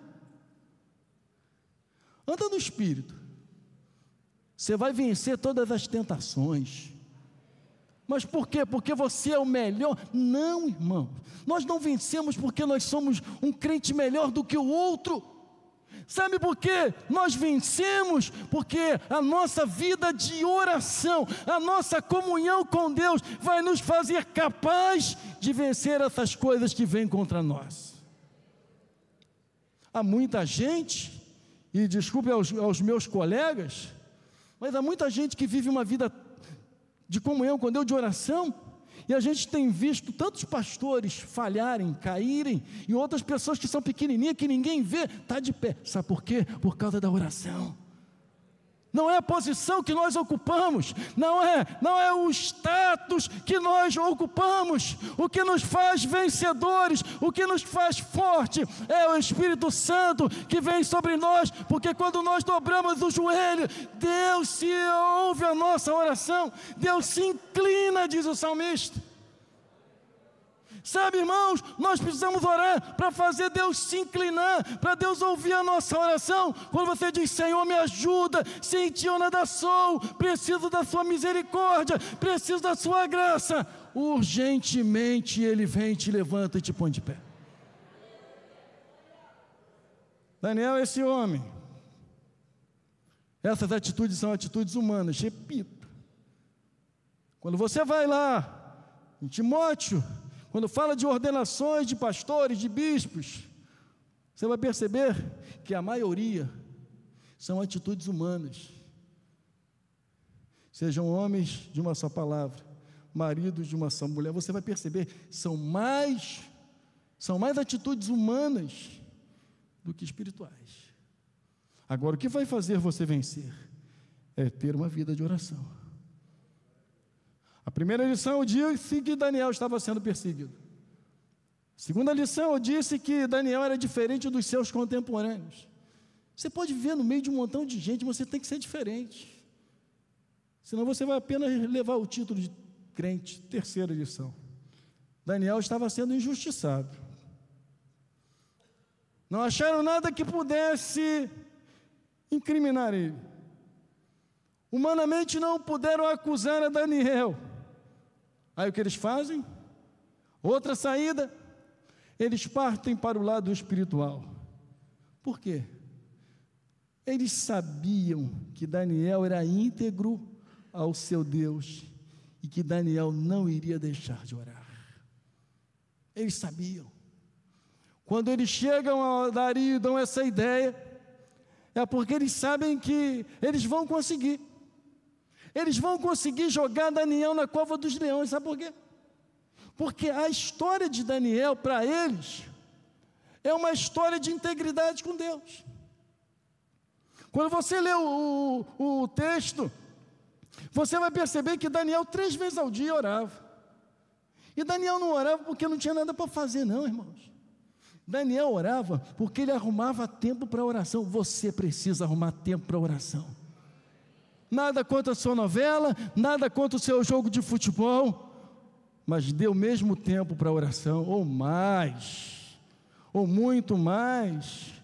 Anda no Espírito. Você vai vencer todas as tentações. Mas por quê? Porque você é o melhor? Não, irmão. Nós não vencemos porque nós somos um crente melhor do que o outro. Sabe por quê? Nós vencemos porque a nossa vida de oração, a nossa comunhão com Deus vai nos fazer capaz de vencer essas coisas que vêm contra nós. Há muita gente, e desculpe aos meus colegas, mas há muita gente que vive uma vida de comunhão com Deus, de oração, e a gente tem visto tantos pastores falharem, caírem, e outras pessoas que são pequenininhas, que ninguém vê, está de pé. Sabe por quê? Por causa da oração. Não é a posição que nós ocupamos, não é o status que nós ocupamos. O que nos faz vencedores, o que nos faz forte, é o Espírito Santo que vem sobre nós, porque quando nós dobramos o joelho, Deus se ouve a nossa oração, Deus se inclina, diz o salmista. Sabe, irmãos, nós precisamos orar para fazer Deus se inclinar, para Deus ouvir a nossa oração. Quando você diz: Senhor, me ajuda, sem ti eu nada sou, preciso da sua misericórdia, preciso da sua graça, urgentemente Ele vem, te levanta e te põe de pé. Daniel é esse homem. Essas atitudes são atitudes humanas, repito. Quando você vai lá em Timóteo, quando fala de ordenações de pastores, de bispos, você vai perceber que a maioria são atitudes humanas. Sejam homens de uma só palavra, maridos de uma só mulher, você vai perceber, são mais atitudes humanas do que espirituais. Agora, o que vai fazer você vencer? É ter uma vida de oração. A primeira lição eu disse que Daniel estava sendo perseguido. A segunda lição eu disse que Daniel era diferente dos seus contemporâneos. Você pode viver no meio de um montão de gente, mas você tem que ser diferente. Senão você vai apenas levar o título de crente. Terceira lição. Daniel estava sendo injustiçado. Não acharam nada que pudesse incriminar ele. Humanamente não puderam acusar a Daniel. Aí o que eles fazem? Outra saída, eles partem para o lado espiritual. Por quê? Eles sabiam que Daniel era íntegro ao seu Deus e que Daniel não iria deixar de orar. Eles sabiam. Quando eles chegam a Dario e dão essa ideia, é porque eles sabem que eles vão conseguir. Eles vão conseguir jogar Daniel na cova dos leões. Sabe por quê? Porque a história de Daniel, para eles, é uma história de integridade com Deus. Quando você lê o texto, você vai perceber que Daniel 3 vezes ao dia orava. E Daniel não orava porque não tinha nada para fazer, não, irmãos. Daniel orava porque ele arrumava tempo para oração. Você precisa arrumar tempo para oração. Nada contra a sua novela, nada contra o seu jogo de futebol, mas dê o mesmo tempo para oração, ou mais, ou muito mais.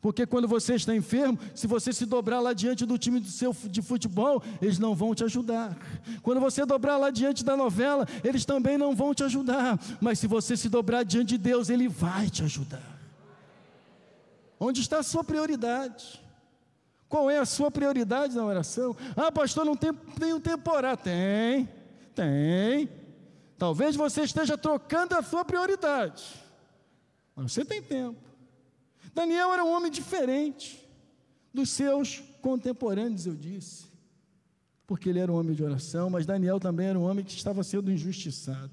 Porque quando você está enfermo, se você se dobrar lá diante do time de futebol, eles não vão te ajudar. Quando você dobrar lá diante da novela, eles também não vão te ajudar. Mas se você se dobrar diante de Deus, Ele vai te ajudar. Onde está a sua prioridade? Qual é a sua prioridade na oração? Ah, pastor, não tenho tempo para orar. Tem. Talvez você esteja trocando a sua prioridade, mas você tem tempo. Daniel era um homem diferente dos seus contemporâneos, eu disse, porque ele era um homem de oração, mas Daniel também era um homem que estava sendo injustiçado.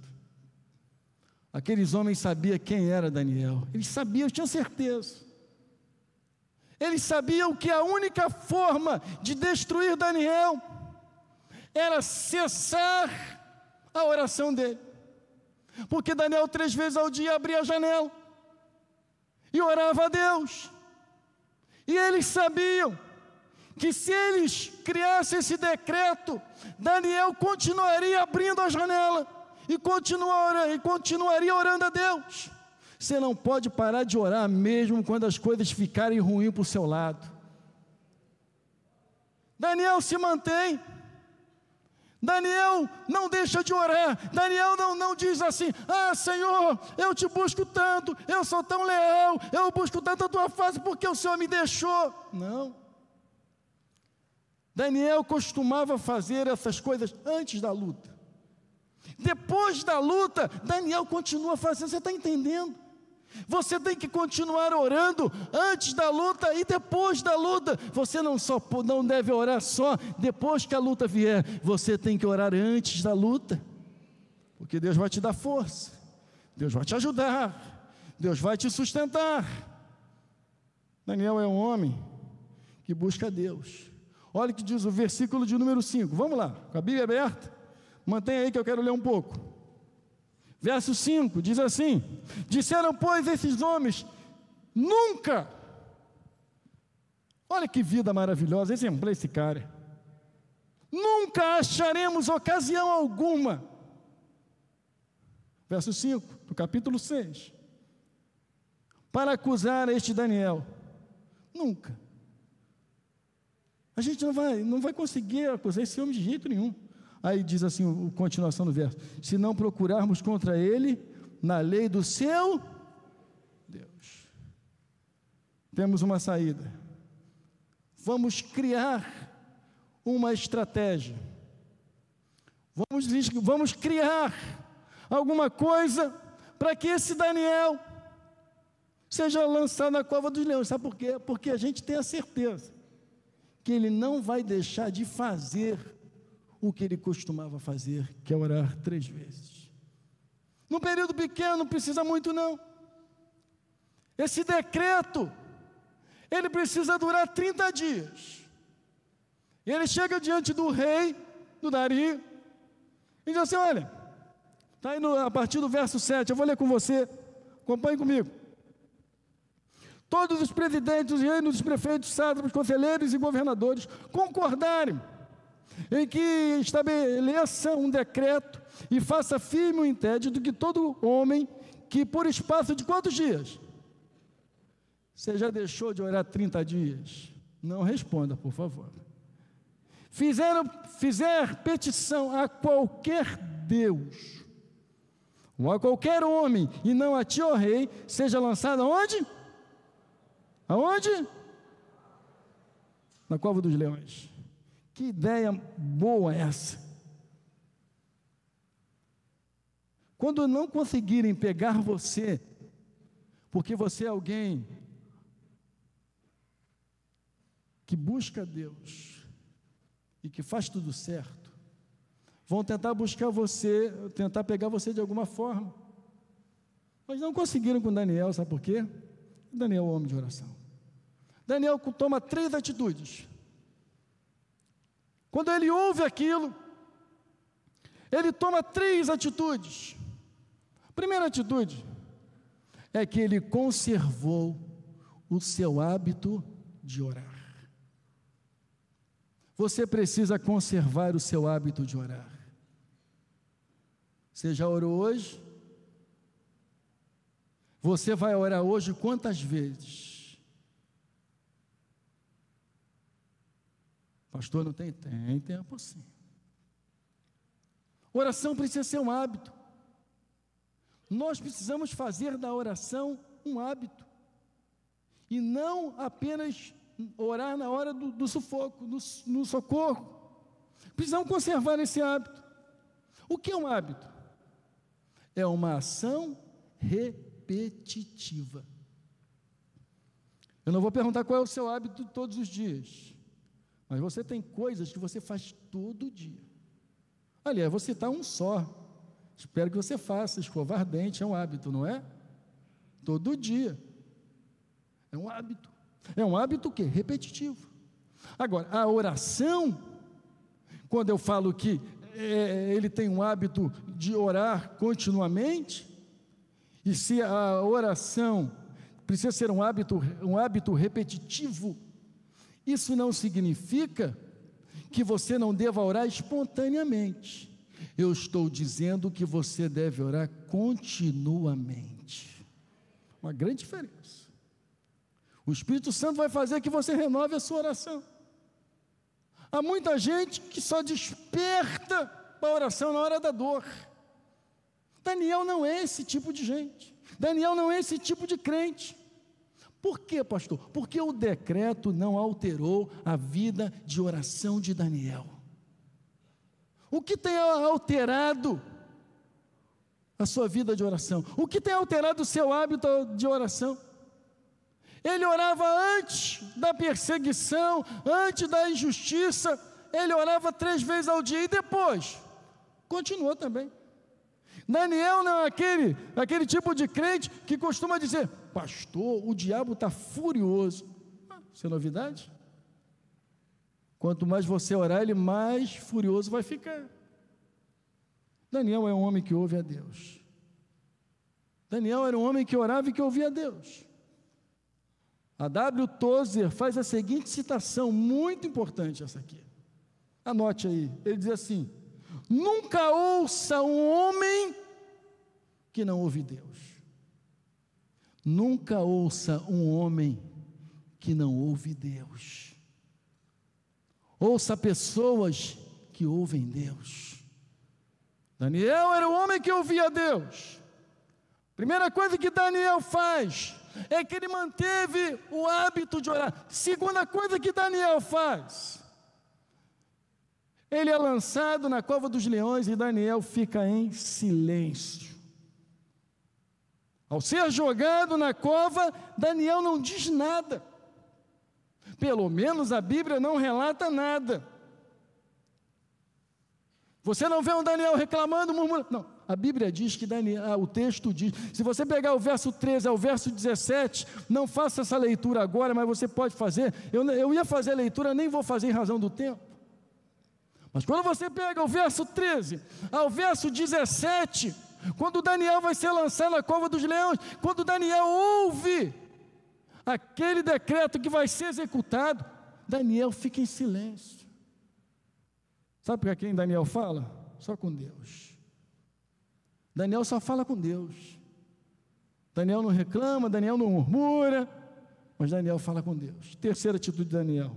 Aqueles homens sabiam quem era Daniel, eles sabiam, eu tinha certeza. Eles sabiam que a única forma de destruir Daniel era cessar a oração dele, porque Daniel 3 vezes ao dia abria a janela e orava a Deus, e eles sabiam que se eles criassem esse decreto, Daniel continuaria abrindo a janela e continuaria orando a Deus. Você não pode parar de orar mesmo quando as coisas ficarem ruins para o seu lado. Daniel se mantém. Daniel não deixa de orar. Daniel não diz assim: ah, Senhor, eu te busco tanto, eu sou tão leal, eu busco tanto a tua face porque o Senhor me deixou. Não. Daniel costumava fazer essas coisas antes da luta. Depois da luta, Daniel continua fazendo. Você está entendendo? Você tem que continuar orando antes da luta e depois da luta. Você não deve orar só depois que a luta vier. Você tem que orar antes da luta, porque Deus vai te dar força, Deus vai te ajudar, Deus vai te sustentar. Daniel é um homem que busca Deus. Olha o que diz o versículo de número 5. Vamos lá, com a Bíblia aberta. Mantenha aí que eu quero ler um pouco. Verso 5, diz assim: disseram, pois, esses homens, nunca, olha que vida maravilhosa, exemplar esse cara, nunca acharemos ocasião alguma, verso 5, do capítulo 6, para acusar este Daniel, nunca, a gente não vai conseguir acusar esse homem de jeito nenhum. Aí diz assim, a continuação do verso: se não procurarmos contra ele na lei do seu Deus. Temos uma saída. Vamos criar uma estratégia. Vamos criar alguma coisa para que esse Daniel seja lançado na cova dos leões. Sabe por quê? Porque a gente tem a certeza que ele não vai deixar de fazer o que ele costumava fazer, que é orar 3 vezes. Num período pequeno, não precisa muito não. Esse decreto, ele precisa durar 30 dias. Ele chega diante do rei, do Dario, e diz assim: olha, está aí a partir do verso 7, eu vou ler com você, acompanhe comigo. Todos os presidentes, os reinos, os prefeitos, sátrapas, conselheiros e governadores concordarem em que estabeleça um decreto e faça firme o interdito que todo homem que por espaço de quantos dias? Você já deixou de orar 30 dias? Não responda, por favor. Fizer petição a qualquer Deus, ou a qualquer homem, e não a ti, ó rei, seja lançado aonde? Aonde? Na cova dos leões. Que ideia boa essa. Quando não conseguirem pegar você, porque você é alguém que busca Deus e que faz tudo certo, vão tentar buscar você, tentar pegar você de alguma forma. Mas não conseguiram com Daniel, sabe por quê? Daniel é um homem de oração. Daniel toma 3 atitudes. Quando ele ouve aquilo, ele toma 3 atitudes. A primeira atitude é que ele conservou o seu hábito de orar. Você precisa conservar o seu hábito de orar. Você já orou hoje? Você vai orar hoje quantas vezes? Pastor, não tem? Tem tempo sim. Oração precisa ser um hábito. Nós precisamos fazer da oração um hábito. E não apenas orar na hora do sufoco, no socorro. Precisamos conservar esse hábito. O que é um hábito? É uma ação repetitiva. Eu não vou perguntar qual é o seu hábito todos os dias, mas você tem coisas que você faz todo dia. Aliás, vou citar um só. Espero que você faça. Escovar dente é um hábito, não é? Todo dia. É um hábito. É um hábito o quê? Repetitivo. Agora, a oração, quando eu falo que ele tem um hábito de orar continuamente, e se a oração precisa ser um hábito repetitivo, isso não significa que você não deva orar espontaneamente. Eu estou dizendo que você deve orar continuamente. Uma grande diferença. O Espírito Santo vai fazer que você renove a sua oração. Há muita gente que só desperta para a oração na hora da dor. Daniel não é esse tipo de gente. Daniel não é esse tipo de crente. Por quê, pastor? Porque o decreto não alterou a vida de oração de Daniel. O que tem alterado a sua vida de oração? O que tem alterado o seu hábito de oração? Ele orava antes da perseguição, antes da injustiça, ele orava 3 vezes ao dia e depois continuou também. Daniel não é aquele tipo de crente que costuma dizer: pastor, o diabo está furioso. Isso é novidade? Quanto mais você orar, ele mais furioso vai ficar. Daniel é um homem que ouve a Deus. Daniel era um homem que orava e que ouvia a Deus. A W. Tozer faz a seguinte citação, muito importante essa aqui. Anote aí, ele diz assim: nunca ouça um homem que não ouve Deus. Nunca ouça um homem que não ouve Deus. Ouça pessoas que ouvem Deus. Daniel era um homem que ouvia Deus. Primeira coisa que Daniel faz é que ele manteve o hábito de orar. Segunda coisa que Daniel faz, Ele é lançado na cova dos leões e Daniel fica em silêncio. Ao ser jogado na cova, Daniel não diz nada. Pelo menos a Bíblia não relata nada. Você não vê um Daniel reclamando, murmurando. Não, a Bíblia diz que o texto diz. Se você pegar o verso 13 ao verso 17, não faça essa leitura agora, mas você pode fazer. Eu ia fazer a leitura, nem vou fazer em razão do tempo. Mas quando você pega o verso 13 ao verso 17, quando Daniel vai ser lançado na cova dos leões, quando Daniel ouve aquele decreto que vai ser executado, Daniel fica em silêncio. Sabe para quem Daniel fala? Só com Deus. Daniel só fala com Deus. Daniel não reclama, Daniel não murmura, mas Daniel fala com Deus. Terceira atitude de Daniel.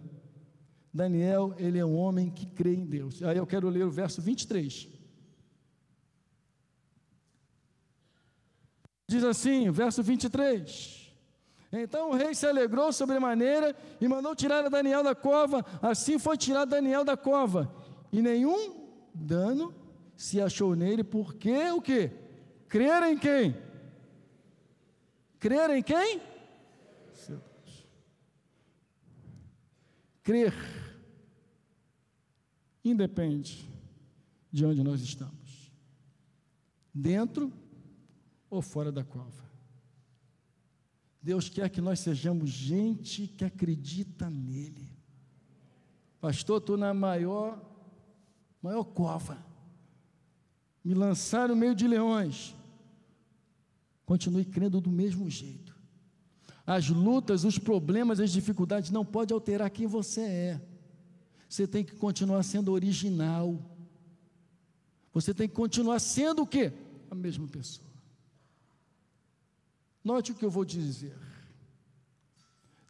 Daniel, ele é um homem que crê em Deus. Aí eu quero ler o verso 23. Diz assim, verso 23. Então o rei se alegrou sobremaneira e mandou tirar Daniel da cova. Assim foi tirado Daniel da cova. E nenhum dano se achou nele, porque o quê? Crer em quem? Crer em quem? Seu Deus. Crer independe de onde nós estamos, dentro ou fora da cova. Deus quer que nós sejamos gente que acredita nele. Pastor, estou na maior cova, me lançaram no meio de leões. Continue crendo do mesmo jeito. As lutas, os problemas, as dificuldades não podem alterar quem você é. Você tem que continuar sendo original. Você tem que continuar sendo o quê? A mesma pessoa. Note o que eu vou te dizer.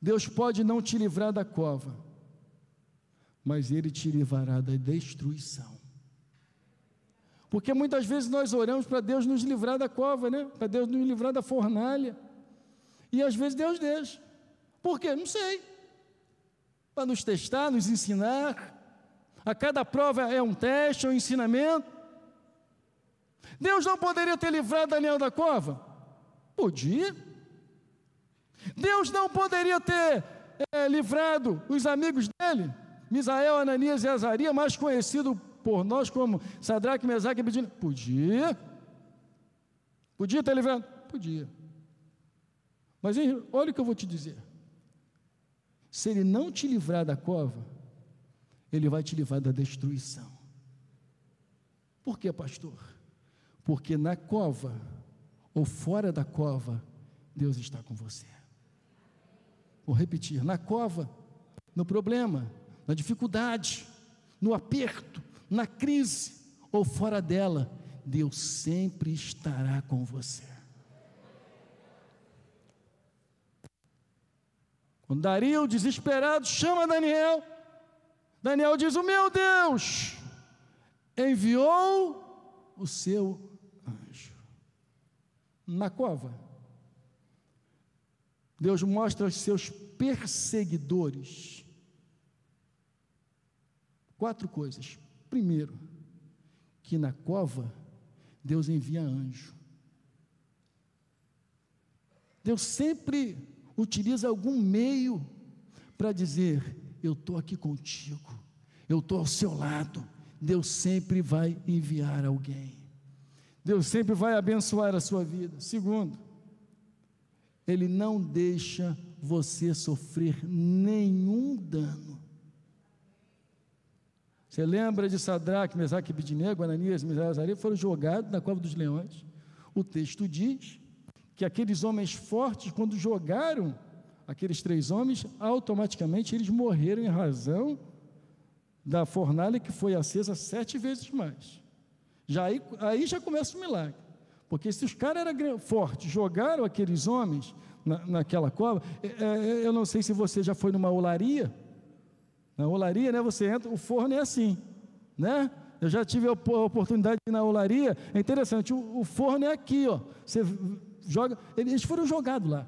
Deus pode não te livrar da cova, mas Ele te livrará da destruição. Porque muitas vezes nós oramos para Deus nos livrar da cova, né? Para Deus nos livrar da fornalha. E às vezes Deus deixa. Por quê? Não sei. Para nos testar, nos ensinar. A cada prova é um teste, é um ensinamento. Deus não poderia ter livrado Daniel da cova? Podia. Deus não poderia ter livrado os amigos dele, Misael, Ananias e Azarias, mais conhecido por nós como Sadraque, Mesaque e Abednego? Podia. Podia ter livrado? Podia. Mas olha o que eu vou te dizer. Se Ele não te livrar da cova, Ele vai te livrar da destruição. Por quê, pastor? Porque na cova, ou fora da cova, Deus está com você. Vou repetir, na cova, no problema, na dificuldade, no aperto, na crise, ou fora dela, Deus sempre estará com você. Quando Dario, desesperado, chama Daniel, Daniel diz: o meu Deus enviou o seu anjo. Na cova, Deus mostra aos seus perseguidores 4 coisas. Primeiro, que na cova Deus envia anjo. Deus sempre utiliza algum meio para dizer: eu estou aqui contigo, eu estou ao seu lado. Deus sempre vai enviar alguém. Deus sempre vai abençoar a sua vida. Segundo, Ele não deixa você sofrer nenhum dano. Você lembra de Sadraque, Mesaque e Abednego, Ananias, Misael e Azarias, foram jogados na cova dos leões. O texto diz que aqueles homens fortes, quando jogaram aqueles 3 homens, automaticamente eles morreram em razão da fornalha que foi acesa 7 vezes mais. Aí já começa o milagre. Porque se os caras eram fortes, jogaram aqueles homens naquela cova, eu não sei se você já foi numa olaria. Na olaria, né, você entra, o forno é assim, né? Eu já tive a oportunidade de ir na olaria. É interessante, o forno é aqui, ó. Você joga, eles foram jogados lá.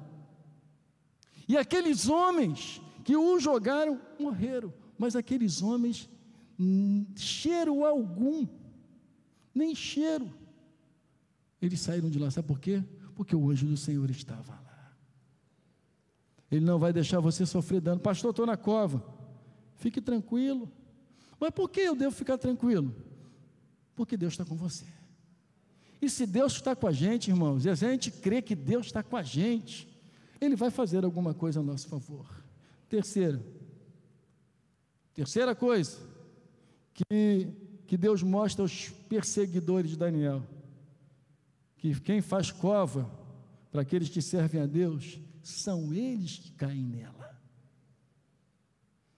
E aqueles homens que o jogaram, morreram. Mas aqueles homens cheiro algum, nem cheiro. Eles saíram de lá, sabe por quê? Porque o anjo do Senhor estava lá. Ele não vai deixar você sofrer dano. Pastor, estou na cova. Fique tranquilo. Mas por que eu devo ficar tranquilo? Porque Deus está com você. E se Deus está com a gente, irmãos, e a gente crê que Deus está com a gente, Ele vai fazer alguma coisa a nosso favor. Terceira coisa que Deus mostra aos perseguidores de Daniel, que quem faz cova para aqueles que servem a Deus, são eles que caem nela.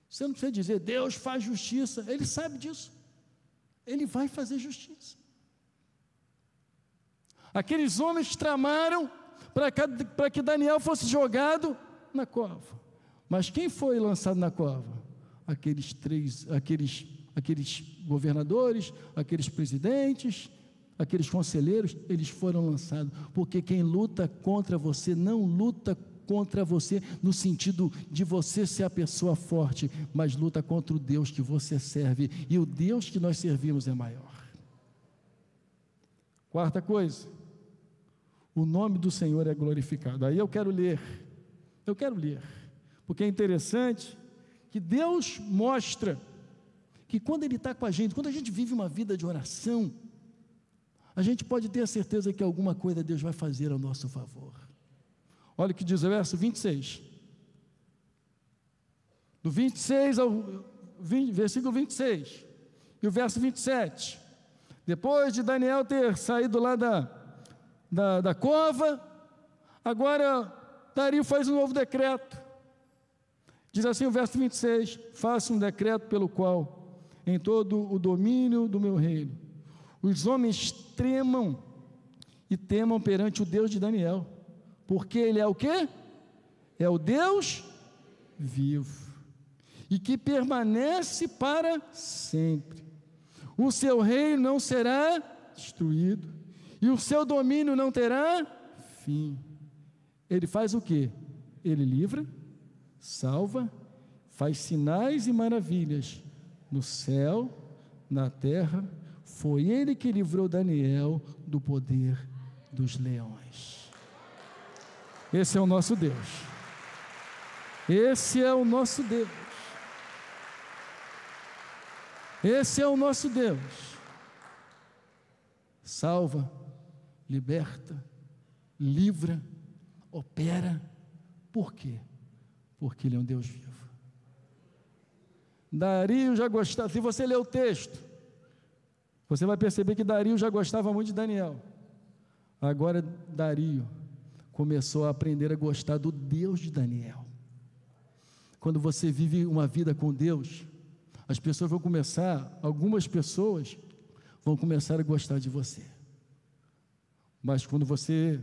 Você não precisa dizer, Deus faz justiça, Ele sabe disso, Ele vai fazer justiça. Aqueles homens tramaram para que Daniel fosse jogado na cova, mas quem foi lançado na cova? Aqueles governadores, aqueles presidentes, aqueles conselheiros, eles foram lançados, porque quem luta contra você, não luta contra você no sentido de você ser a pessoa forte, mas luta contra o Deus que você serve, e o Deus que nós servimos é maior. Quarta coisa, o nome do Senhor é glorificado. Aí eu quero ler, porque é interessante que Deus mostra que quando Ele está com a gente, quando a gente vive uma vida de oração, a gente pode ter a certeza que alguma coisa Deus vai fazer ao nosso favor. Olha o que diz o verso 26. Do 26 ao versículo 26 e o verso 27. Depois de Daniel ter saído lá da cova, agora Dario faz um novo decreto. Diz assim o verso 26: faça um decreto pelo qual, em todo o domínio do meu reino, os homens tremam e temam perante o Deus de Daniel, porque Ele é o quê? É o Deus vivo, e que permanece para sempre. O seu reino não será destruído, e o seu domínio não terá fim. Ele faz o quê? Ele livra, salva, faz sinais e maravilhas no céu, na terra. Foi Ele que livrou Daniel do poder dos leões. Esse é o nosso Deus. Esse é o nosso Deus. Esse é o nosso Deus. Salva, liberta, livra, opera. Por quê? Porque Ele é um Deus vivo. Dario já gostava, se você ler o texto, você vai perceber que Dario já gostava muito de Daniel. Agora Dario começou a aprender a gostar do Deus de Daniel. Quando você vive uma vida com Deus, algumas pessoas vão começar a gostar de você. Mas quando você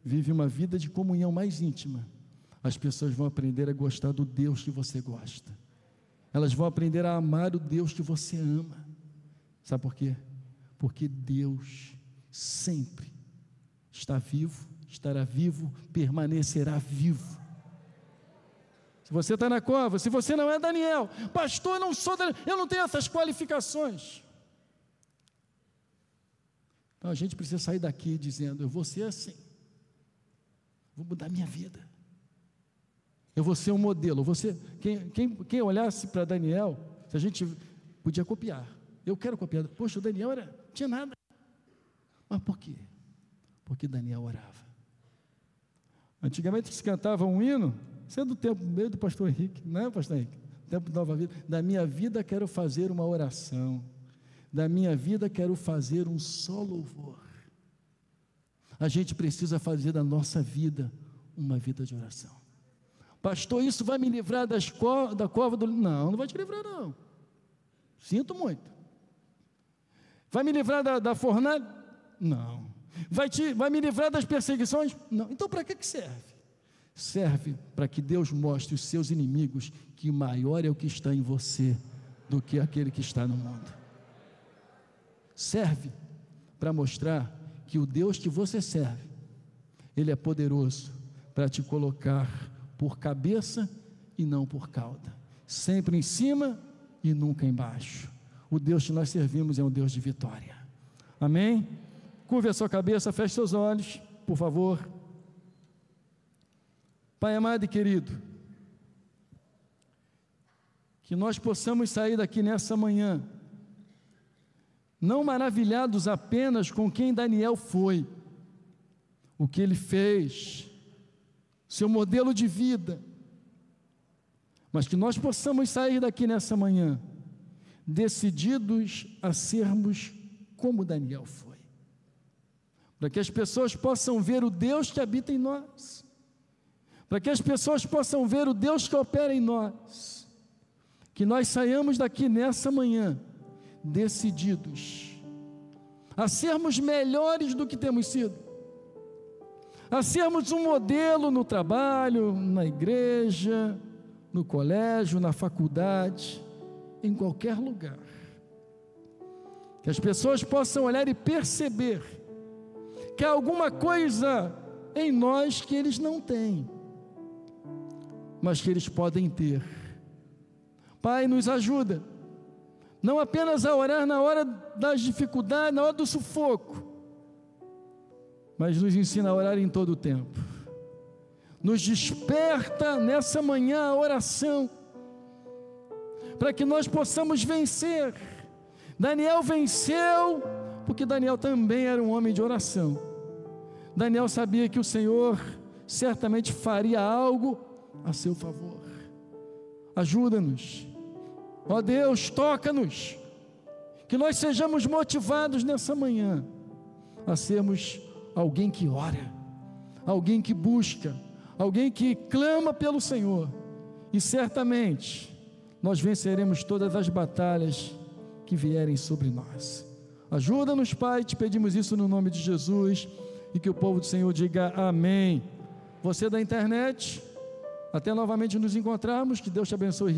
vive uma vida de comunhão mais íntima, as pessoas vão aprender a gostar do Deus que você gosta. Elas vão aprender a amar o Deus que você ama. Sabe por quê? Porque Deus sempre está vivo, estará vivo, permanecerá vivo. Se você está na cova, se você não é Daniel, pastor, eu não sou Daniel, eu não tenho essas qualificações. Então a gente precisa sair daqui dizendo, eu vou ser assim, vou mudar minha vida, eu vou ser um modelo. Quem olhasse para Daniel, se a gente podia copiar, eu quero copiar. Poxa, o Daniel não tinha nada. Mas por quê? Porque Daniel orava. Antigamente se cantava um hino, sendo do tempo meio do pastor Henrique, não é, pastor Henrique? Tempo de nova vida. Da minha vida quero fazer uma oração, da minha vida quero fazer um só louvor. A gente precisa fazer da nossa vida uma vida de oração. Pastor, isso vai me livrar da cova do... Não vai te livrar não. Sinto muito. Vai me livrar da fornalha? Não. Vai me livrar das perseguições? Não. Então para que serve? Serve para que Deus mostre os seus inimigos que maior é o que está em você do que aquele que está no mundo. Serve para mostrar que o Deus que você serve, Ele é poderoso para te colocar por cabeça e não por cauda, sempre em cima e nunca embaixo. o Deus que nós servimos é um Deus de vitória. Amém? Curve a sua cabeça, feche seus olhos, por favor. Pai amado e querido, que nós possamos sair daqui nessa manhã, não maravilhados apenas com quem Daniel foi, o que ele fez, seu modelo de vida, mas que nós possamos sair daqui nessa manhã, decididos a sermos como Daniel foi, para que as pessoas possam ver o Deus que habita em nós, para que as pessoas possam ver o Deus que opera em nós, que nós saiamos daqui nessa manhã, decididos a sermos melhores do que temos sido, a sermos um modelo no trabalho, na igreja, no colégio, na faculdade, em qualquer lugar, que as pessoas possam olhar e perceber que há alguma coisa em nós que eles não têm, mas que eles podem ter. Pai, nos ajuda, não apenas a orar na hora das dificuldades, na hora do sufoco, mas nos ensina a orar em todo o tempo. Nos desperta nessa manhã a oração, para que nós possamos vencer. Daniel venceu, porque Daniel também era um homem de oração. Daniel sabia que o Senhor certamente faria algo a seu favor. Ajuda-nos, ó Deus, toca-nos, que nós sejamos motivados nessa manhã a sermos alguém que ora, alguém que busca, alguém que clama pelo Senhor, e certamente nós venceremos todas as batalhas que vierem sobre nós. Ajuda-nos, Pai, te pedimos isso no nome de Jesus, e que o povo do Senhor diga amém. Você da internet, até novamente nos encontrarmos, que Deus te abençoe.